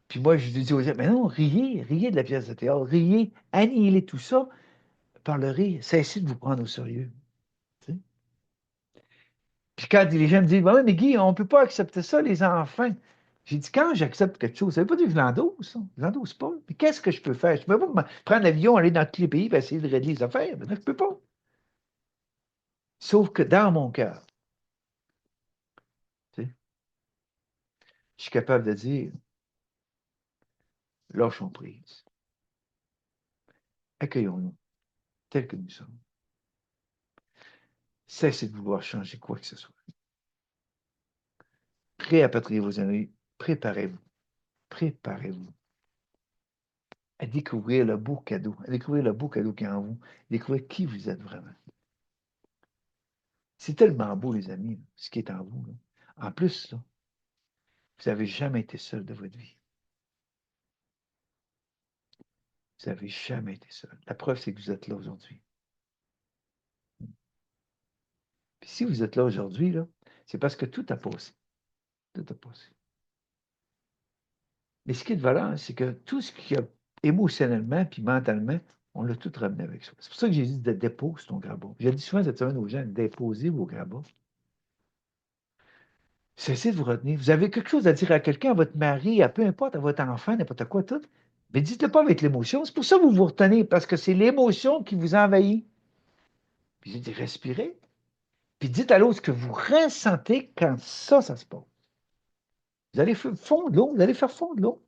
Puis moi, je dis aux gens, mais non, riez, riez de la pièce de théâtre, riez, annihilez tout ça par le rire. Cessez de vous prendre au sérieux. Tu sais. Puis quand les gens me disent, ben oui, mais Guy, on ne peut pas accepter ça, les enfants. J'ai dit, quand j'accepte quelque chose, ça ne veut pas dire que je l'endosse, ça. Je l'endosse pas. Mais qu'est-ce que je peux faire? Je ne peux pas prendre l'avion, aller dans tous les pays et essayer de régler les affaires. Ben, je ne peux pas. Sauf que dans mon cœur, tu sais, je suis capable de dire, lâchons prise. Accueillons-nous tels que nous sommes. Cessez de vouloir changer quoi que ce soit. Réapatriez vos amis. Préparez-vous. Préparez-vous à découvrir le beau cadeau, à découvrir le beau cadeau qui est en vous, découvrir qui vous êtes vraiment. C'est tellement beau, les amis, ce qui est en vous. Là. En plus, là, vous n'avez jamais été seul de votre vie. Vous n'avez jamais été seul. La preuve, c'est que vous êtes là aujourd'hui. Puis si vous êtes là aujourd'hui, là, c'est parce que tout a passé. Tout a passé. Mais ce qui est de valeur, c'est que tout ce qui a émotionnellement puis mentalement, on l'a tout ramené avec soi. C'est pour ça que j'ai dit de déposer ton grabat. J'ai dit souvent cette semaine aux gens, déposez vos grabats. Cessez de vous retenir. Vous avez quelque chose à dire à quelqu'un, à votre mari, à peu importe, à votre enfant, n'importe quoi, tout. Mais dites-le pas avec l'émotion. C'est pour ça que vous vous retenez, parce que c'est l'émotion qui vous envahit. Puis j'ai dit, respirez. Puis dites à l'autre ce que vous ressentez quand ça se passe. Vous allez fondre l'eau, vous allez faire fondre l'eau.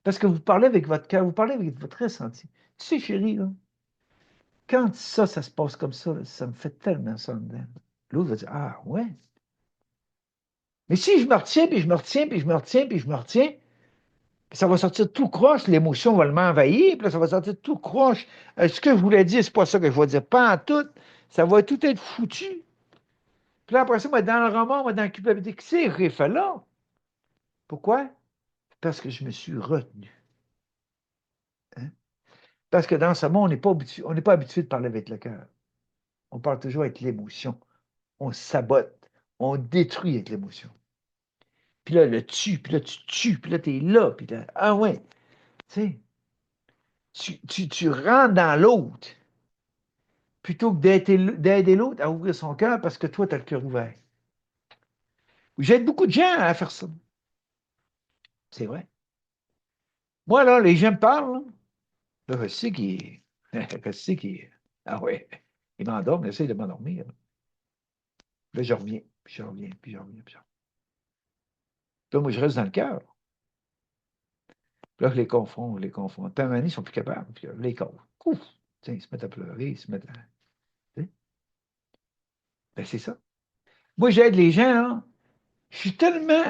Parce que vous parlez avec votre cœur, vous parlez avec votre ressenti. Tu sais, chérie, là, quand ça se passe comme ça, là, ça me fait tellement ça en dedans. L'autre va dire, ah ouais. Mais si je me retiens, puis je me retiens, puis je me retiens, puis je me retiens, ça va sortir tout croche, l'émotion va m'envahir, puis là, ça va sortir tout croche. Ce que je voulais dire, c'est pas ça que je vais dire. Pas en tout. Ça va tout être foutu. Puis là, après ça, moi, dans le roman, moi, dans la culpabilité, c'est fait là. Pourquoi? Parce que je me suis retenu. Hein? Parce que dans ce monde, on n'est pas habitué de parler avec le cœur. On parle toujours avec l'émotion. On sabote. On détruit avec l'émotion. Puis là, le tue, puis là, tu tues, puis là, t'es là, puis là, ah ouais. Tu sais, tu rentres dans l'autre plutôt que d'aider l'autre à ouvrir son cœur parce que toi, tu as le cœur ouvert. J'aide beaucoup de gens à faire ça. C'est vrai. Moi, là, les gens me parlent. Là, je sais qu'ils. Je sais qu'ils. Ah ouais. Ils m'endorment, ils essayent de m'endormir. Là, je reviens, puis je reviens, puis je reviens, puis je reviens. Là, moi, je reste dans le cœur. Puis là, je les confonds, je les confonds. Puis à un moment donné, ils sont plus capables. Puis là, je les cause. Ouf! Tiens, ils se mettent à pleurer, ils se mettent à. Tu sais? Ben, c'est ça. Moi, j'aide les gens, là. Je suis tellement.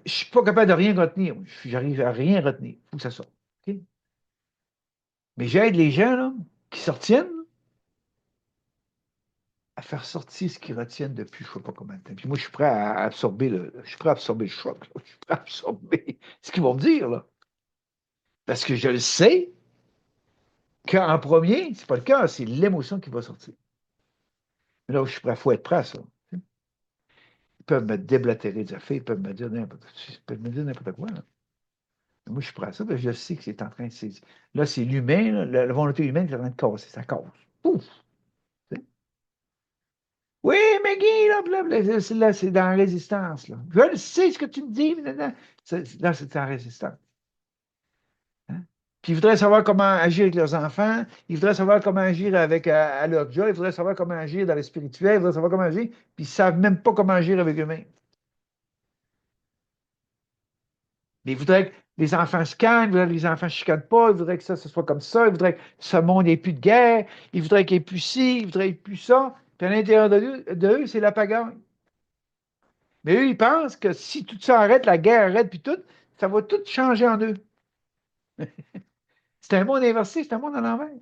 Je suis pas capable de rien retenir. J'arrive à rien retenir. Il faut que ça sorte. OK? Mais j'aide les gens, là, qui se retiennent, à faire sortir ce qu'ils retiennent depuis je ne sais pas combien de temps. Puis moi, je suis prêt à absorber je suis prêt à absorber le choc. Là. Je suis prêt à absorber ce qu'ils vont me dire, là. Parce que je le sais qu'en premier, c'est pas le cœur, c'est l'émotion qui va sortir. Mais là, je suis prêt, il faut être prêt à ça. Ils peuvent me déblatérer des affaires, ils peuvent me dire n'importe quoi. Là. Moi, je suis prêt à ça, parce que je sais que c'est en train de. Là, c'est l'humain, là, la volonté humaine qui est en train de casser. Ça casse. Pouf! Oui, mais Guy, là, là, c'est dans la résistance. Là. Je le sais ce que tu me dis, mais là, c'est en résistance. Hein? Puis ils voudraient savoir comment agir avec leurs enfants, ils voudraient savoir comment agir avec à leur job, ils voudraient savoir comment agir dans le spirituel, ils voudraient savoir comment agir, puis ils ne savent même pas comment agir avec eux-mêmes. Mais ils voudraient que les enfants se calment, ils voudraient que les enfants ne chicanent pas, ils voudraient que ça, ce soit comme ça, ils voudraient que ce monde n'ait plus de guerre, ils voudraient qu'il n'y ait plus ci, ils voudraient qu'il n'y ait plus ça. Puis à l'intérieur de eux c'est la pagaille. Mais eux, ils pensent que si tout ça arrête, la guerre arrête, puis tout, ça va tout changer en eux. C'est un monde inversé, c'est un monde à l'envers.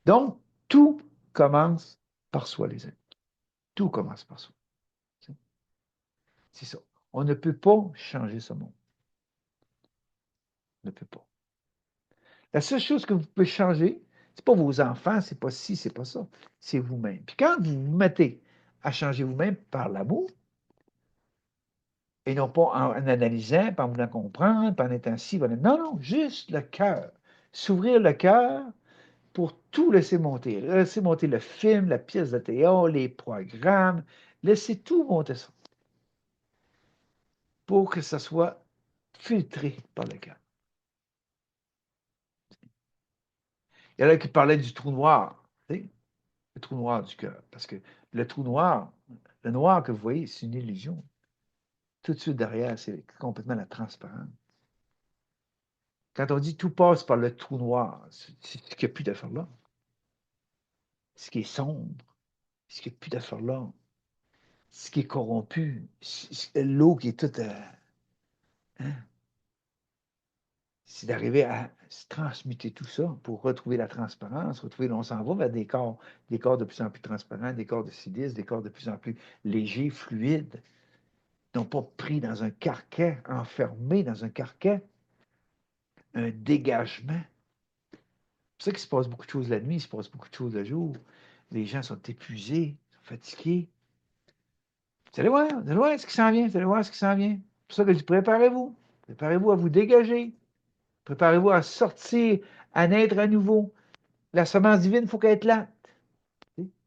Donc, tout commence par soi, les amis. Tout commence par soi. C'est ça. On ne peut pas changer ce monde. On ne peut pas. La seule chose que vous pouvez changer, c'est pas vos enfants, c'est pas ci, c'est pas ça. C'est vous-même. Puis quand vous vous mettez à changer vous-même par l'amour, et non pas en analysant, pas en voulant comprendre, pas en étant ci, voilà. Non, non, juste le cœur. S'ouvrir le cœur pour tout laisser monter. Laisser monter le film, la pièce de théâtre, les programmes, laisser tout monter ça pour que ça soit filtré par le cœur. Il y en a qui parlaient du trou noir, tu sais, le trou noir du cœur, parce que le trou noir, le noir que vous voyez, c'est une illusion. Tout de suite derrière, c'est complètement la transparence. Quand on dit tout passe par le trou noir, c'est ce qu'il n'y a plus d'affaires là. Ce qui est sombre, ce qui n'y a plus d'affaires là. Ce qui est corrompu, l'eau qui est toute. Hein, c'est d'arriver à transmuter tout ça pour retrouver la transparence, retrouver, on s'en va vers des corps de plus en plus transparents, des corps de silice, des corps de plus en plus légers, fluides, non pas pris dans un carquet, enfermés dans un carquet, un dégagement. C'est pour ça qu'il se passe beaucoup de choses la nuit, il se passe beaucoup de choses le jour. Les gens sont épuisés, sont fatigués. Vous allez voir ce qui s'en vient, vous allez voir ce qui s'en vient. C'est pour ça que je dis préparez-vous. Préparez-vous à vous dégager. Préparez-vous à sortir, à naître à nouveau. La semence divine, il faut qu'elle éclate.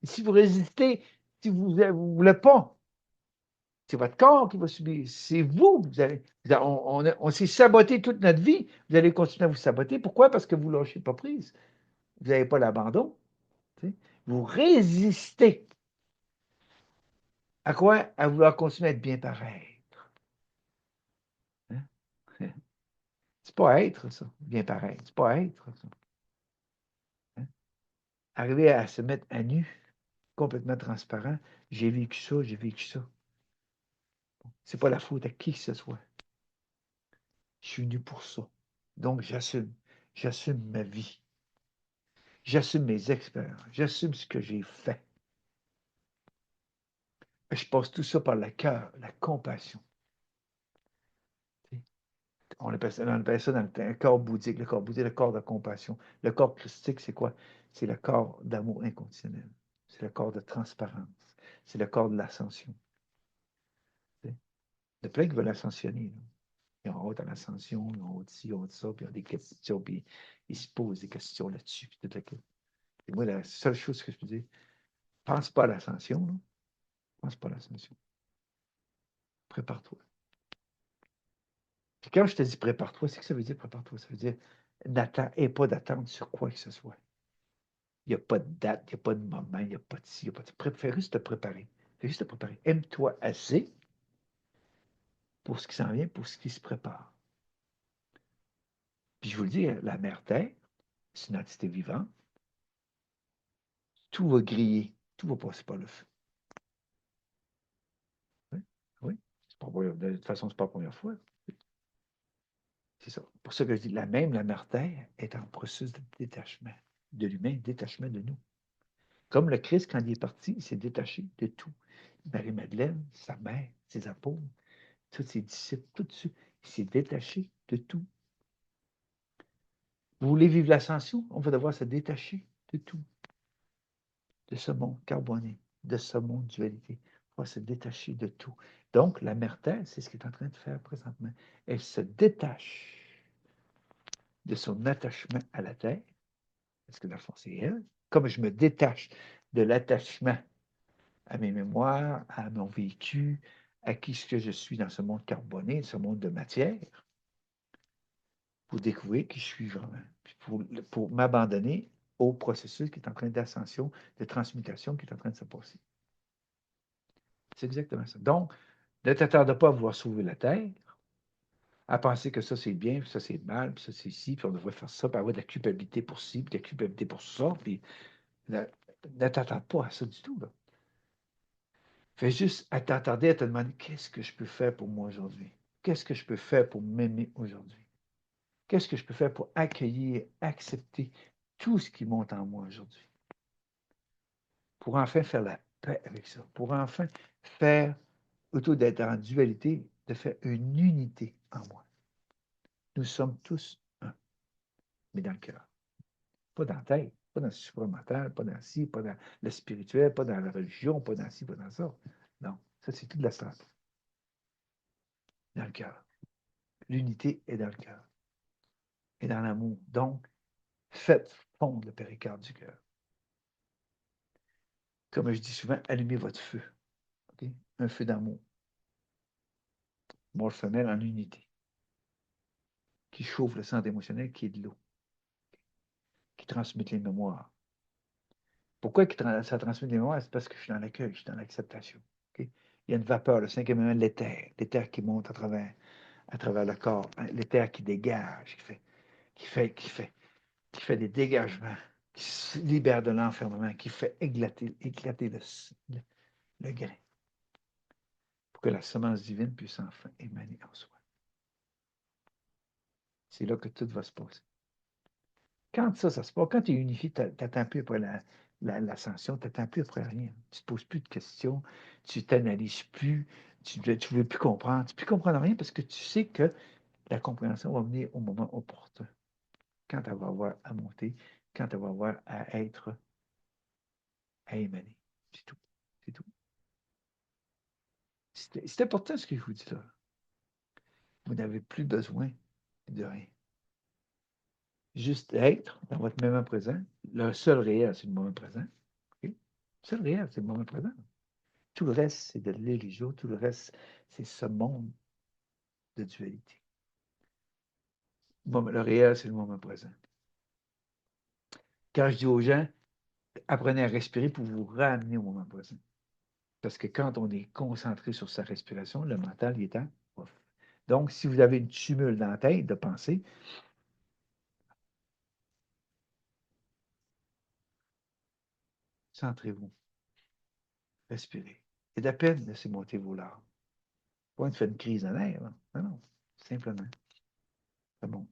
Si vous résistez, si vous ne voulez pas, c'est votre corps qui va subir. C'est vous. On s'est saboté toute notre vie. Vous allez continuer à vous saboter. Pourquoi? Parce que vous ne lâchez pas prise. Vous n'avez pas l'abandon. Vous résistez. À quoi? À vouloir continuer à être bien pareil. Hein? C'est pas être, ça. Bien pareil. C'est pas être, ça. Hein? Arriver à se mettre à nu, complètement transparent. J'ai vécu ça, j'ai vécu ça. C'est pas la faute à qui que ce soit. Je suis venu pour ça. Donc, j'assume. J'assume ma vie. J'assume mes expériences. J'assume ce que j'ai fait. Je passe tout ça par le cœur, la compassion. On appelle ça dans le corps bouddhique, le corps de compassion. Le corps christique, c'est quoi? C'est le corps d'amour inconditionnel. C'est le corps de transparence. C'est le corps de l'ascension. Il y a plein qui veulent ascensionner. Là. Ils ont hâte à l'ascension, ils ont hâte ci, ils ont hâte ça, puis ils ont des questions, puis ils se posent des questions là-dessus, puis tout le coup. Et moi, la seule chose que je peux dire, pense pas à l'ascension, là. Pense pas à l'ascension. Prépare-toi. Puis quand je te dis prépare-toi, c'est que ça veut dire prépare-toi. Ça veut dire n'attends et pas d'attendre sur quoi que ce soit. Il n'y a pas de date, il n'y a pas de moment, il n'y a pas de ci, il n'y a pas de ça. Fais juste te préparer. Fais juste te préparer. Aime-toi assez pour ce qui s'en vient, pour ce qui se prépare. Puis je vous le dis, la mère Terre, c'est une entité vivante. Tout va griller, tout va passer par le feu. Oui, oui. De toute façon, ce n'est pas la première fois. C'est ça. Pour ça que je dis, la mère Terre est en processus de détachement de l'humain, détachement de nous. Comme le Christ, quand il est parti, il s'est détaché de tout. Marie-Madeleine, sa mère, ses apôtres, tous ses disciples, tout ça, il s'est détaché de tout. Vous voulez vivre l'ascension? On va devoir se détacher de tout, de ce monde carboné, de ce monde dualité. On va se détacher de tout. Donc, la mère Terre, c'est ce qu'elle est en train de faire présentement. Elle se détache de son attachement à la Terre, parce que dans le fond, c'est elle. Comme je me détache de l'attachement à mes mémoires, à mon vécu, à qui ce que je suis dans ce monde carboné, ce monde de matière, pour découvrir qui je suis vraiment, puis pour m'abandonner au processus qui est en train d'ascension, de transmutation qui est en train de se passer. C'est exactement ça. Donc, ne t'attarde pas à vouloir sauver la Terre, à penser que ça c'est bien, puis ça c'est mal, puis ça c'est ci, puis on devrait faire ça, puis avoir de la culpabilité pour ci, puis de la culpabilité pour ça, puis ne, ne t'attarde pas à ça du tout. Là. Fais juste à t'attarder à te demander qu'est-ce que je peux faire pour moi aujourd'hui? Qu'est-ce que je peux faire pour m'aimer aujourd'hui? Qu'est-ce que je peux faire pour accueillir, accepter tout ce qui monte en moi aujourd'hui? Pour enfin faire la paix avec ça. Pour enfin faire, plutôt d'être en dualité, de faire une unité en moi. Nous sommes tous un, mais dans le cœur. Pas dans la tête, pas dans le supramental, pas dans ci, pas dans le spirituel, pas dans la religion, pas dans ci, pas dans ça. Non, ça c'est toute la strate. Dans le cœur. L'unité est dans le cœur. Et dans l'amour. Donc, faites fondre le péricarde du cœur. Comme je dis souvent, allumez votre feu. Okay? Un feu d'amour. Mort femelle en unité. Qui chauffe le centre émotionnel, qui est de l'eau. Qui transmet les mémoires. Pourquoi ça transmet les mémoires? C'est parce que je suis dans l'accueil, je suis dans l'acceptation. Okay? Il y a une vapeur, le cinquième élément, l'éther qui monte à travers le corps, l'éther qui dégage, qui fait des dégagements, qui se libère de l'enfermement, qui fait éclater le grain, pour que la semence divine puisse enfin émaner en soi. C'est là que tout va se passer. Quand ça se passe, quand tu es unifié, tu n'attends plus après l'ascension, tu n'attends plus après rien. Tu ne te poses plus de questions, tu t'analyses plus, tu ne veux plus comprendre. Tu ne peux plus comprendre rien parce que tu sais que la compréhension va venir au moment opportun. Quand elle va avoir à monter, quand elle va avoir à être, à émaner. C'est tout. C'est tout. C'est important ce que je vous dis là. Vous n'avez plus besoin de rien. Juste être dans votre moment présent. Le seul réel, c'est le moment présent. Okay? Le seul réel, c'est le moment présent. Tout le reste, c'est de l'illusion. Tout le reste, c'est ce monde de dualité. Le réel, c'est le moment présent. Quand je dis aux gens, apprenez à respirer pour vous ramener au moment présent. Parce que quand on est concentré sur sa respiration, le mental, il est en off. Donc, si vous avez une tumule dans la tête de pensée, centrez-vous, respirez. Et de peine, laissez monter vos larmes. Pas de faire une crise de nerfs. Non, non, simplement. C'est bon.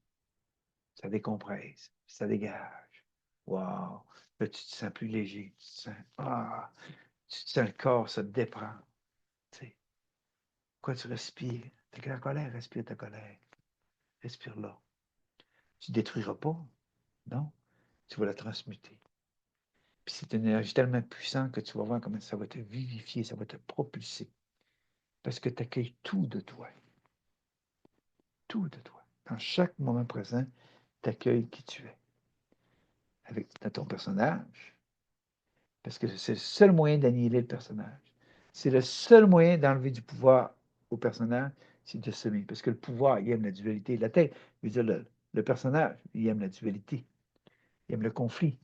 Ça décompresse, ça dégage. Wow! Là, tu te sens plus léger. Tu te sens le corps se déprend. Pourquoi tu respires? T'es en colère, respire ta colère. Respire là. Tu ne détruiras pas, non? Tu vas la transmuter. Puis c'est une énergie tellement puissante que tu vas voir comment ça va te vivifier, ça va te propulser. Parce que tu accueilles tout de toi. Tout de toi. Dans chaque moment présent, tu accueilles qui tu es. Avec dans ton personnage, parce que c'est le seul moyen d'annihiler le personnage. C'est le seul moyen d'enlever du pouvoir au personnage, c'est de semer. Parce que le pouvoir, il aime la dualité. La tête, je veux dire, le personnage, il aime la dualité. Il aime le conflit.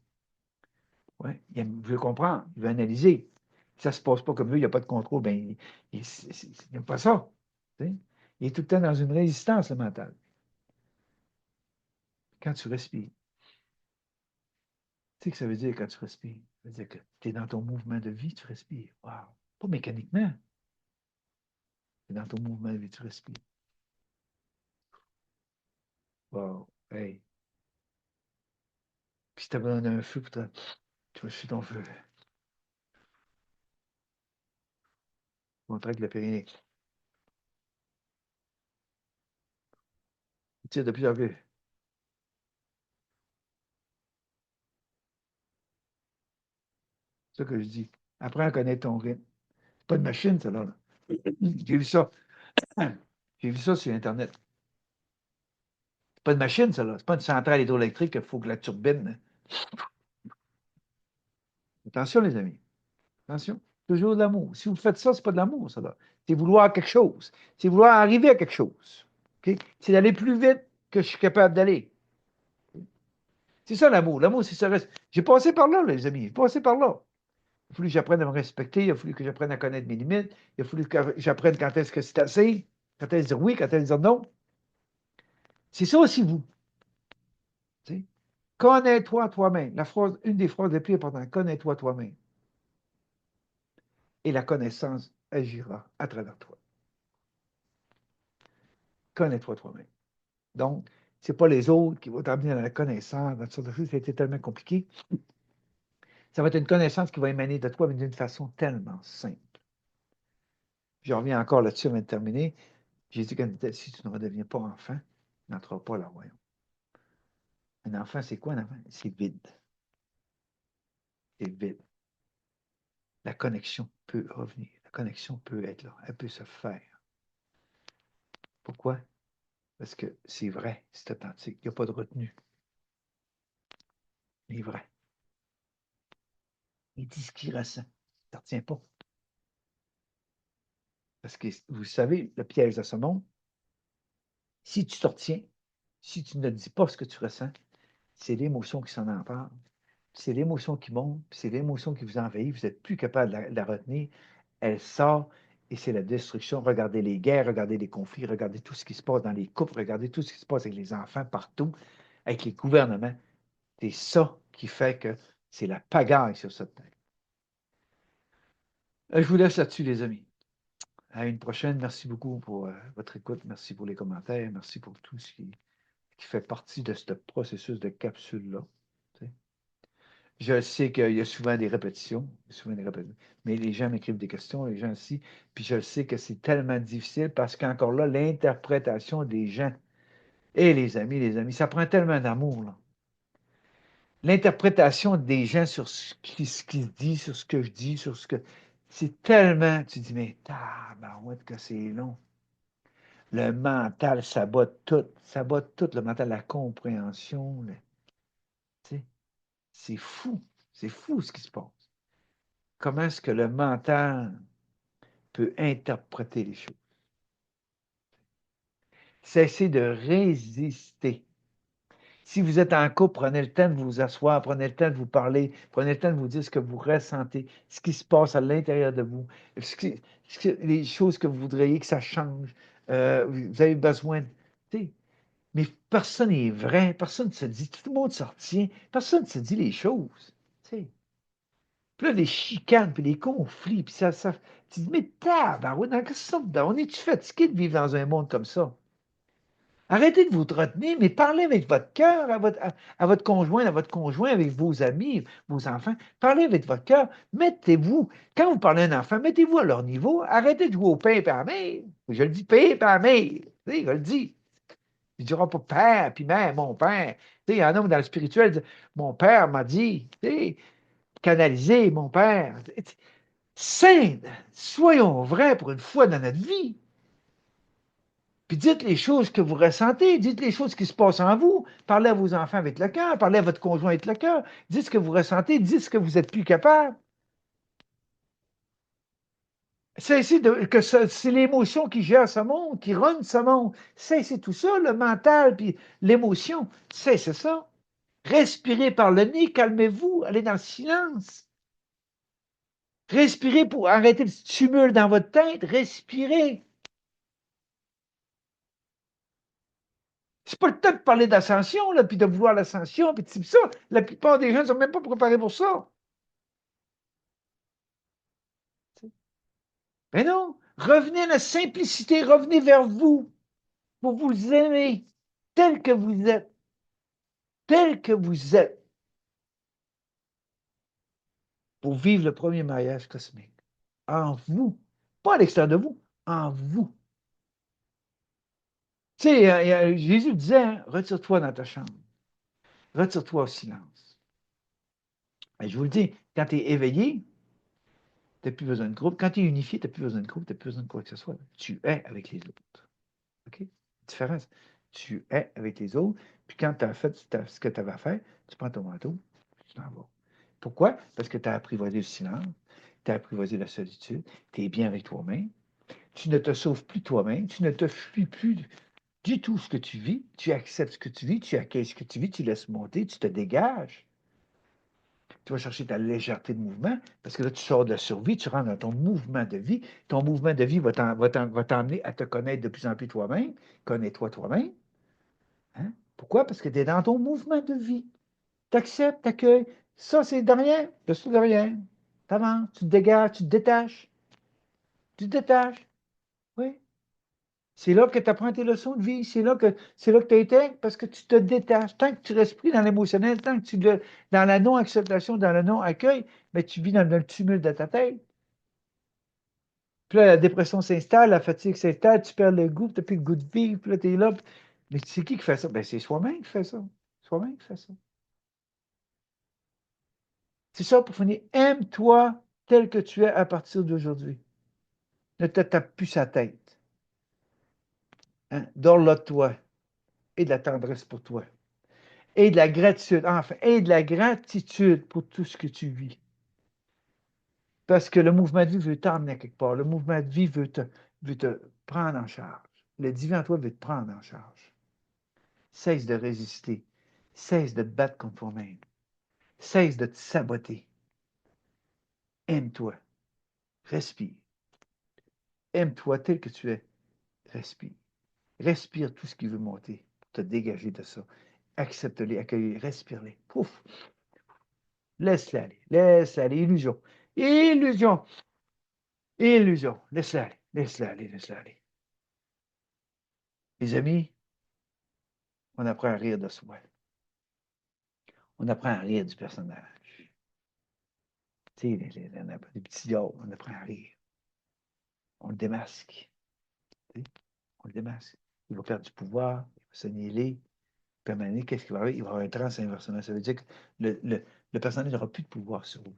Ouais. Il veut comprendre, il veut analyser. Si ça ne se passe pas comme lui, il n'y a pas de contrôle, ben, il n'aime pas ça. Tu sais? Il est tout le temps dans une résistance, le mental. Quand tu respires, tu sais que ça veut dire quand tu respires? Ça veut dire que tu es dans ton mouvement de vie, tu respires. Wow. Pas mécaniquement. Tu es dans ton mouvement de vie, tu respires. Wow. Hey. Puis si tu as besoin d'un feu, tu vas suivre ton feu. Montrer que le périnée. Tu tires de plus en plus. C'est ça que je dis. Apprends à connaître ton rythme. C'est pas une machine, ça, là. J'ai vu ça. J'ai vu ça sur Internet. C'est pas une machine, ça, là. C'est pas une centrale hydroélectrique qu'il faut que la turbine. Attention, les amis. Attention. Toujours de l'amour. Si vous faites ça, c'est pas de l'amour, ça, là. C'est vouloir quelque chose. C'est vouloir arriver à quelque chose. OK? C'est d'aller plus vite que je suis capable d'aller. C'est ça, l'amour. L'amour, c'est ça. J'ai passé par là, les amis. J'ai passé par là. Il a fallu que j'apprenne à me respecter. Il a fallu que j'apprenne à connaître mes limites. Il a fallu que j'apprenne quand est-ce que c'est assez. Quand est-ce dire oui, quand est-ce dire non. C'est ça aussi, vous. Tu sais? Connais-toi toi-même. Une des phrases les plus importantes, connais-toi toi-même. Et la connaissance agira à travers toi. Connais-toi toi-même. Donc, ce n'est pas les autres qui vont t'amener à la connaissance. Dans toutes sortes de choses, ça a été tellement compliqué. Ça va être une connaissance qui va émaner de toi, mais d'une façon tellement simple. Je reviens encore là-dessus avant de terminer. Jésus, quand il dit, si tu ne redeviens pas enfant, tu n'entreras pas à la royaume. Un enfant, c'est quoi un enfant? C'est vide. C'est vide. La connexion peut revenir. La connexion peut être là. Elle peut se faire. Pourquoi? Parce que c'est vrai, c'est authentique. Il n'y a pas de retenue. Il est vrai. Il dit ce qu'il ressent. Ça ne retient pas. Parce que vous savez, le piège de ce monde, si tu te retiens, si tu ne dis pas ce que tu ressens, c'est l'émotion qui s'en empare. C'est l'émotion qui monte, puis c'est l'émotion qui vous envahit. Vous n'êtes plus capable de la retenir. Elle sort et c'est la destruction. Regardez les guerres, regardez les conflits, regardez tout ce qui se passe dans les couples, regardez tout ce qui se passe avec les enfants partout, avec les gouvernements. C'est ça qui fait que c'est la pagaille sur cette terre. Je vous laisse là-dessus, les amis. À une prochaine. Merci beaucoup pour votre écoute. Merci pour les commentaires. Merci pour tout ce qui fait partie de ce processus de capsule-là. Je sais qu'il y a souvent des répétitions, mais les gens m'écrivent des questions, les gens aussi, puis je sais que c'est tellement difficile parce qu'encore là, l'interprétation des gens, et les amis, ça prend tellement d'amour, là. L'interprétation des gens sur ce qui se dit, sur ce que je dis, sur ce que... C'est tellement... Tu dis, mais tabarouette que c'est long. Le mental sabote tout, le mental, la compréhension. Tu sais, c'est fou ce qui se passe. Comment est-ce que le mental peut interpréter les choses? Cessez de résister. Si vous êtes en couple, prenez le temps de vous asseoir, prenez le temps de vous parler, prenez le temps de vous dire ce que vous ressentez, ce qui se passe à l'intérieur de vous, les choses que vous voudriez que ça change. Vous avez besoin de... Mais personne n'est vrai, personne ne se dit, tout le monde se retient, personne ne se dit les choses. T'sais. Puis là, les chicanes, puis les conflits, puis ça tu te dis, mais tabarouette, dans quelle sorte on est-tu fatigué de vivre dans un monde comme ça? Arrêtez de vous retenir, mais parlez avec votre cœur, à votre conjoint, avec vos amis, vos enfants. Parlez avec votre cœur. Mettez-vous, quand vous parlez à un enfant, mettez-vous à leur niveau. Arrêtez de jouer au pain et à la mère. Je le dis, pain et à la mère. Tu sais, je le dis. Il ne dira pas père, puis mère, mon père. Tu sais, il y en a dans le spirituel, dit, mon père m'a dit, tu sais, canaliser, mon père. Sainte, soyons vrais pour une fois dans notre vie. Puis dites les choses que vous ressentez, dites les choses qui se passent en vous. Parlez à vos enfants avec le cœur, parlez à votre conjoint avec le cœur. Dites ce que vous ressentez, dites ce que vous n'êtes plus capable. C'est l'émotion qui gère ce monde, qui run ce monde. C'est tout ça, le mental, puis l'émotion. C'est ça. Respirez par le nez, calmez-vous, allez dans le silence. Respirez pour arrêter le tumulte dans votre tête, respirez. C'est pas le temps de parler d'ascension, là, puis de vouloir l'ascension, puis de ça. La plupart des gens ne sont même pas préparés pour ça. Mais non, revenez à la simplicité, revenez vers vous, pour vous aimer tel que vous êtes, tel que vous êtes, pour vivre le premier mariage cosmique. En vous, pas à l'extérieur de vous, en vous. Tu sais, Jésus disait, hein, retire-toi dans ta chambre, retire-toi au silence. Et je vous le dis, quand tu es éveillé, tu n'as plus besoin de groupe. Quand tu es unifié, tu n'as plus besoin de groupe, tu n'as plus besoin de quoi que ce soit. Tu es avec les autres. OK? Différence. Tu es avec les autres, puis quand tu as fait ce que tu avais à faire, tu prends ton manteau, tu t'en vas. Pourquoi? Parce que tu as apprivoisé le silence, tu as apprivoisé la solitude, tu es bien avec toi-même, tu ne te sauves plus toi-même, tu ne te fuis plus du tout ce que tu vis, tu acceptes ce que tu vis, tu accueilles ce que tu vis, tu laisses monter, tu te dégages. Tu vas chercher ta légèreté de mouvement, parce que là, tu sors de la survie, tu rentres dans ton mouvement de vie. Ton mouvement de vie va t'emmener à te connaître de plus en plus toi-même. Connais-toi toi-même. Hein? Pourquoi? Parce que tu es dans ton mouvement de vie. Tu acceptes, tu accueilles. Ça, c'est de rien. De rien. Tu avances, tu te dégages, tu te détaches. Tu te détaches. Oui. C'est là que tu apprends tes leçons de vie. C'est là que tu étais parce que tu te détaches. Tant que tu respires dans l'émotionnel, tant que dans la non-acceptation, dans le non-accueil, mais tu vis dans le tumulte de ta tête. Puis là, la dépression s'installe, la fatigue s'installe, tu perds le goût, tu n'as plus le goût de vivre, puis là, tu es là. Mais c'est qui fait ça? Ben, c'est soi-même qui fait ça. Soi-même qui fait ça. C'est ça pour finir. Aime-toi tel que tu es à partir d'aujourd'hui. Ne te tape plus sa tête. Hein? Dors-là de toi et de la tendresse pour toi. Et de la gratitude, enfin, et de la gratitude pour tout ce que tu vis. Parce que le mouvement de vie veut t'emmener quelque part. Le mouvement de vie veut te prendre en charge. Le divin en toi veut te prendre en charge. Cesse de résister. Cesse de te battre contre toi-même. Cesse de te saboter. Aime-toi. Respire. Aime-toi tel que tu es. Respire. Respire tout ce qui veut monter pour te dégager de ça. Accepte-les, accueille-les, respire-les. Pouf. Laisse-les aller. Laisse-les aller. Illusion. Illusion. Illusion. Laisse-les aller. Laisse-les aller. Laisse-les aller. Les amis, on apprend à rire de soi. On apprend à rire du personnage. Tu sais, les petits gars, on apprend à rire. On le démasque. Tu sais, on le démasque. Il va perdre du pouvoir, il va s'annihiler. Puis à un moment donné, qu'est-ce qu'il va arriver? Il va y avoir un trans-inversement. Ça veut dire que le personnage n'aura plus de pouvoir sur vous.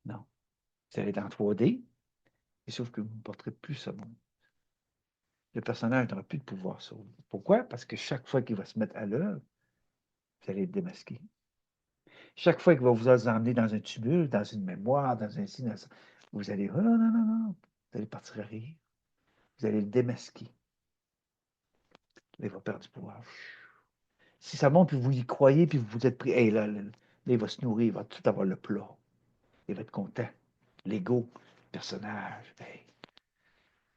Non. Vous allez être en 3D, et sauf que vous ne porterez plus ce monde. Le personnage n'aura plus de pouvoir sur vous. Pourquoi? Parce que chaque fois qu'il va se mettre à l'œuvre, vous allez être démasqué. Chaque fois qu'il va vous emmener dans un tumulte, dans une mémoire, dans un signe, vous allez, oh non, non, non, non. Vous allez partir à rire. Vous allez le démasquer. Là, il va perdre du pouvoir. Si ça monte, puis vous y croyez, puis vous êtes pris, hey, là, il va se nourrir, il va tout avoir le plat. Il va être content. L'ego, le personnage, hey.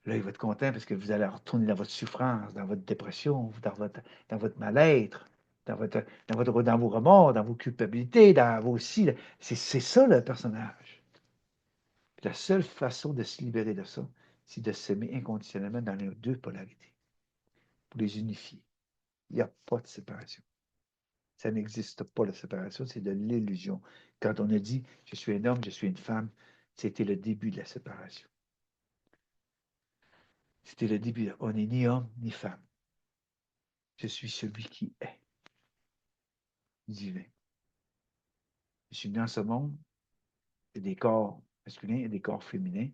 Là, il va être content parce que vous allez retourner dans votre souffrance, dans votre dépression, dans votre mal-être, dans vos remords, dans vos culpabilités, dans vos si. C'est ça le personnage. Puis la seule façon de se libérer de ça, c'est de s'aimer inconditionnellement dans les deux polarités. pour les unifier. Il n'y a pas de séparation. Ça n'existe pas, la séparation, c'est de l'illusion. Quand on a dit « je suis un homme, je suis une femme », c'était le début de la séparation. C'était le début. On n'est ni homme ni femme. Je suis celui qui est divin. Je suis né dans ce monde, il y a des corps masculins et des corps féminins.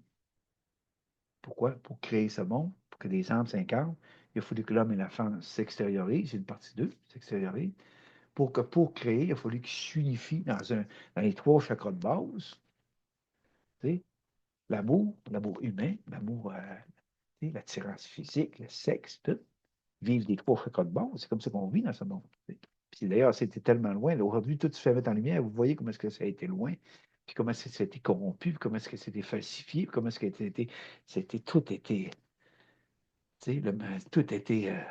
Pourquoi? Pour créer ce monde, pour que les âmes s'incarnent. Il a fallu que l'homme et la femme s'extériorisent, c'est une partie d'eux, s'extériorisent. Pour créer, il a fallu qu'ils s'unifient dans les 3 chakras de base. Tu sais, l'amour humain, l'amour, l'attirance physique, le sexe, tout. Vivre des 3 chakras de base, c'est comme ça qu'on vit dans ce monde. Puis d'ailleurs, c'était tellement loin. Aujourd'hui, tout se fait mettre en lumière. Vous voyez comment est-ce que ça a été loin, puis comment est-ce que ça a été corrompu, puis comment est-ce que c'était falsifié, puis comment est-ce que tout était, tu sais, tout était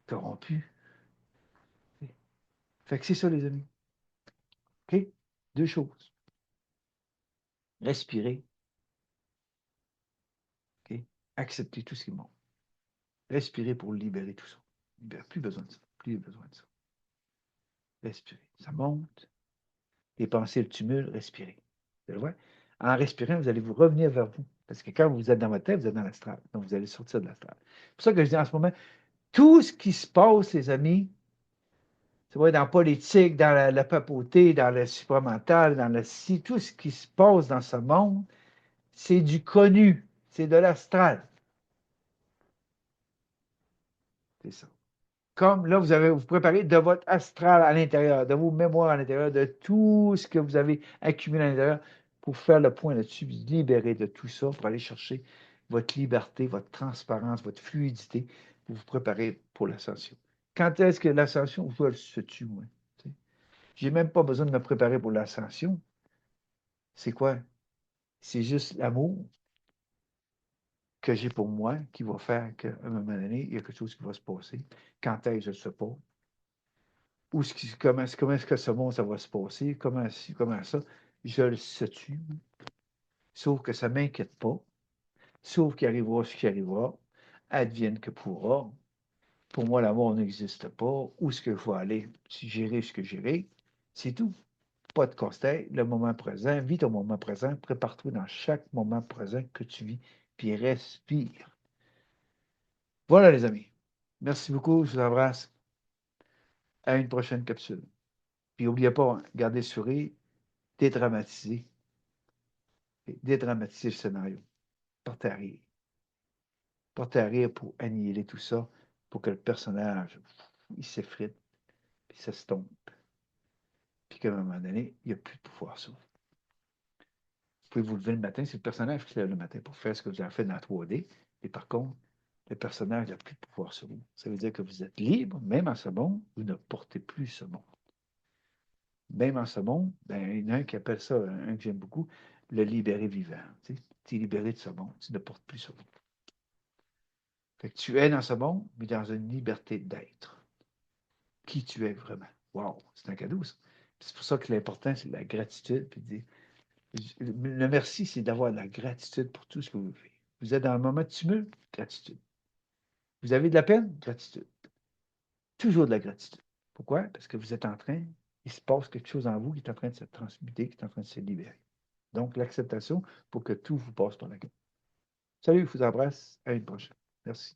corrompu. Fait que c'est ça, les amis. OK? 2 choses. Respirer. OK? Accepter tout ce qui monte. Respirer pour libérer tout ça. Plus besoin de ça. Plus besoin de ça. Respirer. Ça monte. Les pensées, le tumulte, respirez. Vous allez voir? En respirant, vous allez vous revenir vers vous. Parce que quand vous êtes dans votre tête, vous êtes dans l'astral. Donc, vous allez sortir de l'astral. C'est pour ça que je dis en ce moment, tout ce qui se passe, les amis, c'est vrai, dans la politique, dans la papauté, dans le supramental, dans le si, tout ce qui se passe dans ce monde, c'est du connu. C'est de l'astral. C'est ça. Comme là, vous préparez de votre astral à l'intérieur, de vos mémoires à l'intérieur, de tout ce que vous avez accumulé à l'intérieur pour faire le point là-dessus, vous libérer de tout ça, pour aller chercher votre liberté, votre transparence, votre fluidité, pour vous préparer pour l'ascension. Quand est-ce que l'ascension, elle se tue, moi? Je n'ai même pas besoin de me préparer pour l'ascension. C'est quoi? C'est juste l'amour que j'ai pour moi qui va faire qu'à un moment donné, il y a quelque chose qui va se passer. Quand est-ce que je ne sais pas? Comment est-ce que ce monde, ça va se passer? Comment ça? Je le sais-tu. Sauf que ça ne m'inquiète pas. Sauf qu'il arrivera ce qui arrivera. Advienne que pourra. Pour moi, la mort n'existe pas. Où est-ce que je vais aller? Si j'irai ce que j'irai. C'est tout. Pas de casse-tête. Le moment présent. Vis ton moment présent. Prépare-toi dans chaque moment présent que tu vis. Puis respire. Voilà, les amis. Merci beaucoup. Je vous embrasse. À une prochaine capsule. Puis n'oubliez pas, hein, gardez le sourire, dédramatiser. Dédramatiser le scénario. Portez à rire. Portez à rire pour annihiler tout ça, pour que le personnage, il s'effrite, puis s'estompe. Puis qu'à un moment donné, il n'y a plus de pouvoir sur vous. Vous pouvez vous lever le matin, c'est le personnage qui se lève le matin pour faire ce que vous avez fait dans la 3D. Et par contre, le personnage n'a plus de pouvoir sur vous. Ça veut dire que vous êtes libre, même en ce monde, vous ne portez plus ce monde. Même en ce monde, ben, il y en a un qui appelle ça, un que j'aime beaucoup, le libéré vivant. Tu es libéré de ce monde, tu ne portes plus ce monde. Fait que tu es dans ce monde, mais dans une liberté d'être. Qui tu es vraiment. Wow, c'est un cadeau, ça. C'est pour ça que l'important, c'est la gratitude. Puis le merci, c'est d'avoir de la gratitude pour tout ce que vous faites. Vous êtes dans un moment de tumulte, gratitude. Vous avez de la peine, gratitude. Toujours de la gratitude. Pourquoi? Parce que vous êtes en train, il se passe quelque chose en vous qui est en train de se transmuter, qui est en train de se libérer. Donc, l'acceptation pour que tout vous passe par la gueule. Salut, je vous embrasse. À une prochaine. Merci.